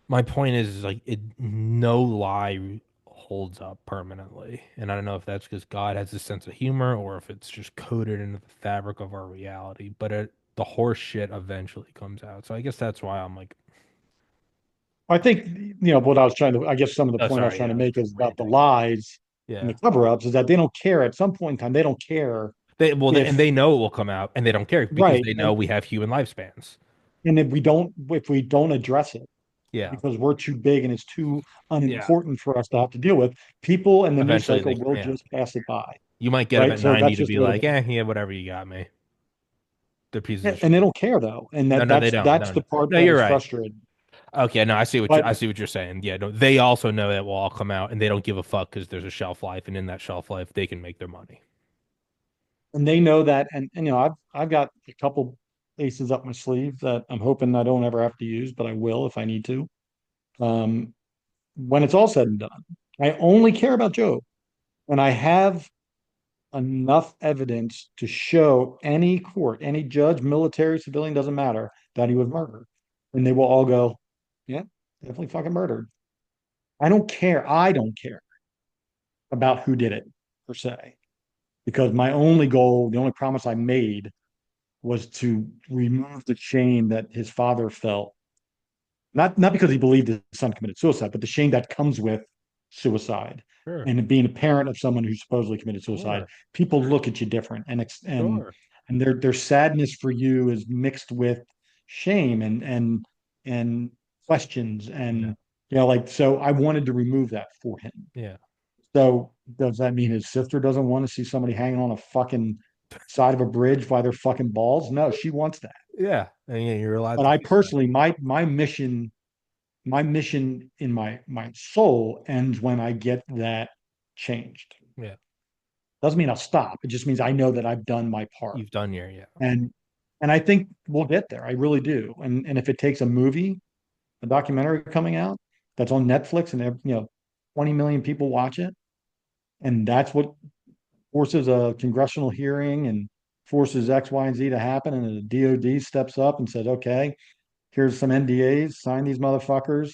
my point is like, no lie holds up permanently, and I don't know if that's because God has a sense of humor or if it's just coded into the fabric of our reality. But the horse shit eventually comes out. So I guess that's why I'm like, I think, what I was trying to, I guess some of the oh, point I was sorry, trying yeah, to I was make just is about the ranting. lies and the Yeah. cover-ups is that they don't care. At some point in time, they don't care And if, they know it will come out, and they don't care because right. they know we have human lifespans. And if we don't address it Yeah. because we're too big and it's too Yeah. unimportant for us to have to deal with, people and the news Eventually, cycle will yeah. just pass it by. You might get up Right. at So 90 that's to just be the way like, it is. yeah, whatever you got me. They're pieces Yeah, of and they shit. don't care though. And No, no, they don't. that's No, the no. part No, that you're is right. frustrating. Okay, no, But I see what you're saying. Yeah, no, they also know that will all come out, and they don't give a fuck because there's a shelf life, and in that shelf life, they can make their money. and they know that, and I've got a couple aces up my sleeve that I'm hoping I don't ever have to use, but I will if I need to. Um, when it's all said and done, I only care about Joe, and I have enough evidence to show any court, any judge, military, civilian, doesn't matter, that he was murdered. And they will all go, yeah, definitely fucking murdered. I don't care. I don't care about who did it per se, because my only goal, the only promise I made was to remove the shame that his father felt. Not because he believed his son committed suicide, but the shame that comes with suicide Sure, and being a parent of someone who supposedly committed suicide. sure, People look at you different, sure. and their sadness for you is mixed with shame and questions Yeah, and like so. I wanted to remove that for him. yeah, So does that mean his sister doesn't want to see somebody hanging on a fucking side of a bridge by their fucking balls? No, she wants that. yeah. And yeah, you're allowed But to I feel that. personally, my mission in my soul ends when I get that changed. Yeah, Doesn't mean I'll stop. It just means I know that I've done my part. you've done your yeah. And and I think we'll get there. I really do. And if it takes a movie, a documentary coming out that's on Netflix and 20 million people watch it, and that's what forces a congressional hearing and forces X, Y, and Z to happen, and the DOD steps up and says, okay, here's some NDAs, sign these motherfuckers.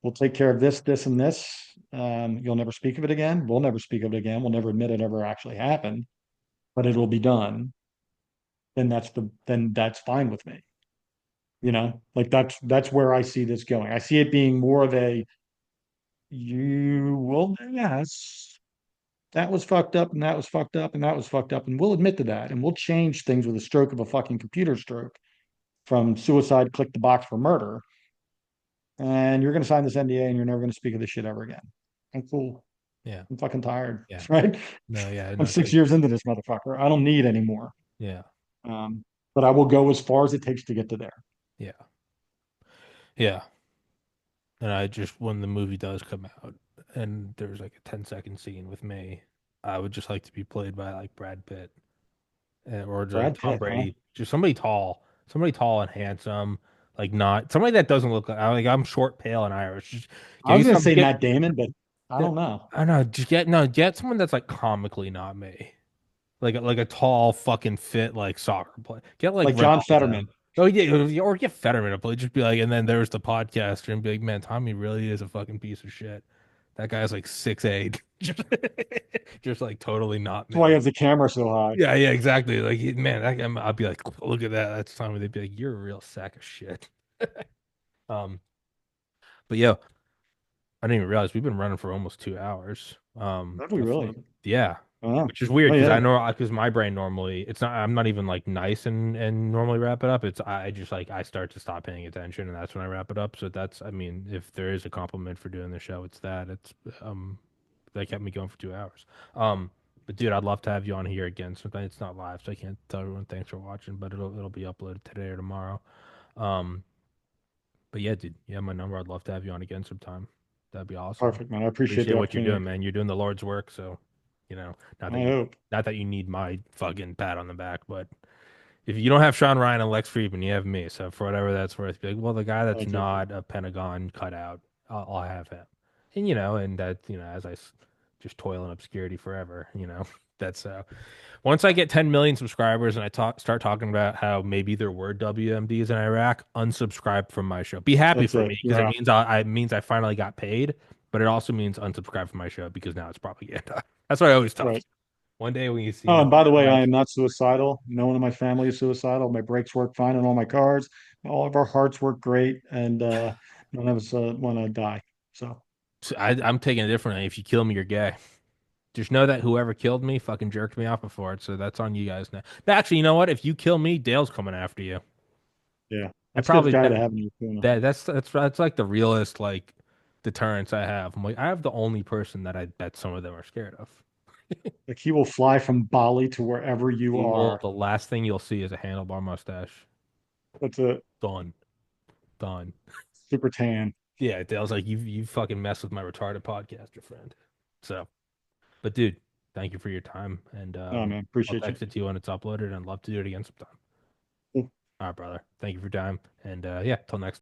We'll take care of this, this, and this. You'll never speak of it again. We'll never speak of it again. We'll never admit it ever actually happened, but it'll be done. then that's fine with me. Like that's where I see this going. I see it being more of a you well, yes, that was fucked up and that was fucked up and that was fucked up, and we'll admit to that and we'll change things with a stroke of a fucking computer stroke from suicide, click the box for murder, and you're gonna sign this NDA and you're never gonna speak of this shit ever again. I'm cool. Yeah. I'm fucking tired. Yeah. Right? No, yeah, I'm no, six dude. years into this motherfucker. I don't need any more. Yeah. Um, but I will go as far as it takes to get to there. Yeah. Yeah. And I just, when the movie does come out and there's like a 10-second scene with me, I would just like to be played by like Brad Pitt, or like Brad Tom Pitt, huh? Brady, just somebody tall and handsome, like not somebody that doesn't look like I'm short, pale, and Irish. Just I give me was gonna some, say Matt Damon, but I yeah, don't know. I don't know, just get no, get someone that's like comically not me. Like a tall fucking fit like soccer player. Get like Like John Ronaldo. Fetterman. Oh yeah, or get Fetterman to play. Just be like, and then there's the podcaster and be like, man, Tommy really is a fucking piece of shit. That guy's like 6'8". Just like totally not That's why he me. has the camera so high. Yeah, yeah, exactly. Like man, I'll be like, look at that. That's Tommy. They'd be like, you're a real sack of shit. Um, but yeah, I didn't even realize we've been running for almost 2 hours. Have we really? Yeah, Oh, which is weird oh because yeah, I know because my brain normally it's not. I'm not even like nice and normally wrap it up. It's I just like I start to stop paying attention and that's when I wrap it up. So that's I mean, if there is a compliment for doing the show, it's that. It's that kept me going for 2 hours. But dude, I'd love to have you on here again. Sometimes it's not live, so I can't tell everyone thanks for watching, but it'll be uploaded today or tomorrow. Um, but yeah, dude, you have my number. I'd love to have you on again sometime. That'd be awesome. perfect, man. I appreciate Appreciate the what you're doing, opportunity. man. You're doing the Lord's work, so not that I you hope. not that you need my fucking pat on the back, but if you don't have Sean Ryan and Lex Friedman, you have me. So for whatever that's worth, be like, well, the guy that's Thank you. not a Pentagon cutout, I'll have him. And that as just toil in obscurity forever, that's once I get 10 million subscribers and I start talking about how maybe there were WMDs in Iraq, unsubscribe from my show. Be happy That's for it. me because it Yeah, means I finally got paid, but it also means unsubscribe from my show because now it's propaganda. That's what I always tell right. people. One day when you see Oh, me and by the way, I like am not suicidal. No one in my family is suicidal. My brakes work fine on all my cars. All of our hearts work great, and none of us want to die. So I'm taking it differently. If you kill me, you're gay. Just know that whoever killed me fucking jerked me off before it, so that's on you guys now. Actually, you know what? If you kill me, Dale's coming after you. yeah, I let's get this probably guy that, to have me tuna. that's like the realest like deterrence I have. I'm like I have the only person that I bet some of them are scared of. Like he will fly from Bali to wherever you He will. are. The last thing you'll see is a handlebar mustache. That's a Done. Done. super tan. Yeah, Dale's like you fucking mess with my retarded podcaster friend. So, but dude, thank you for your time, and Oh man, I'll appreciate you. text it to you when it's uploaded, and love to do it again sometime. All right, brother. Thank you for your time, and yeah, till next.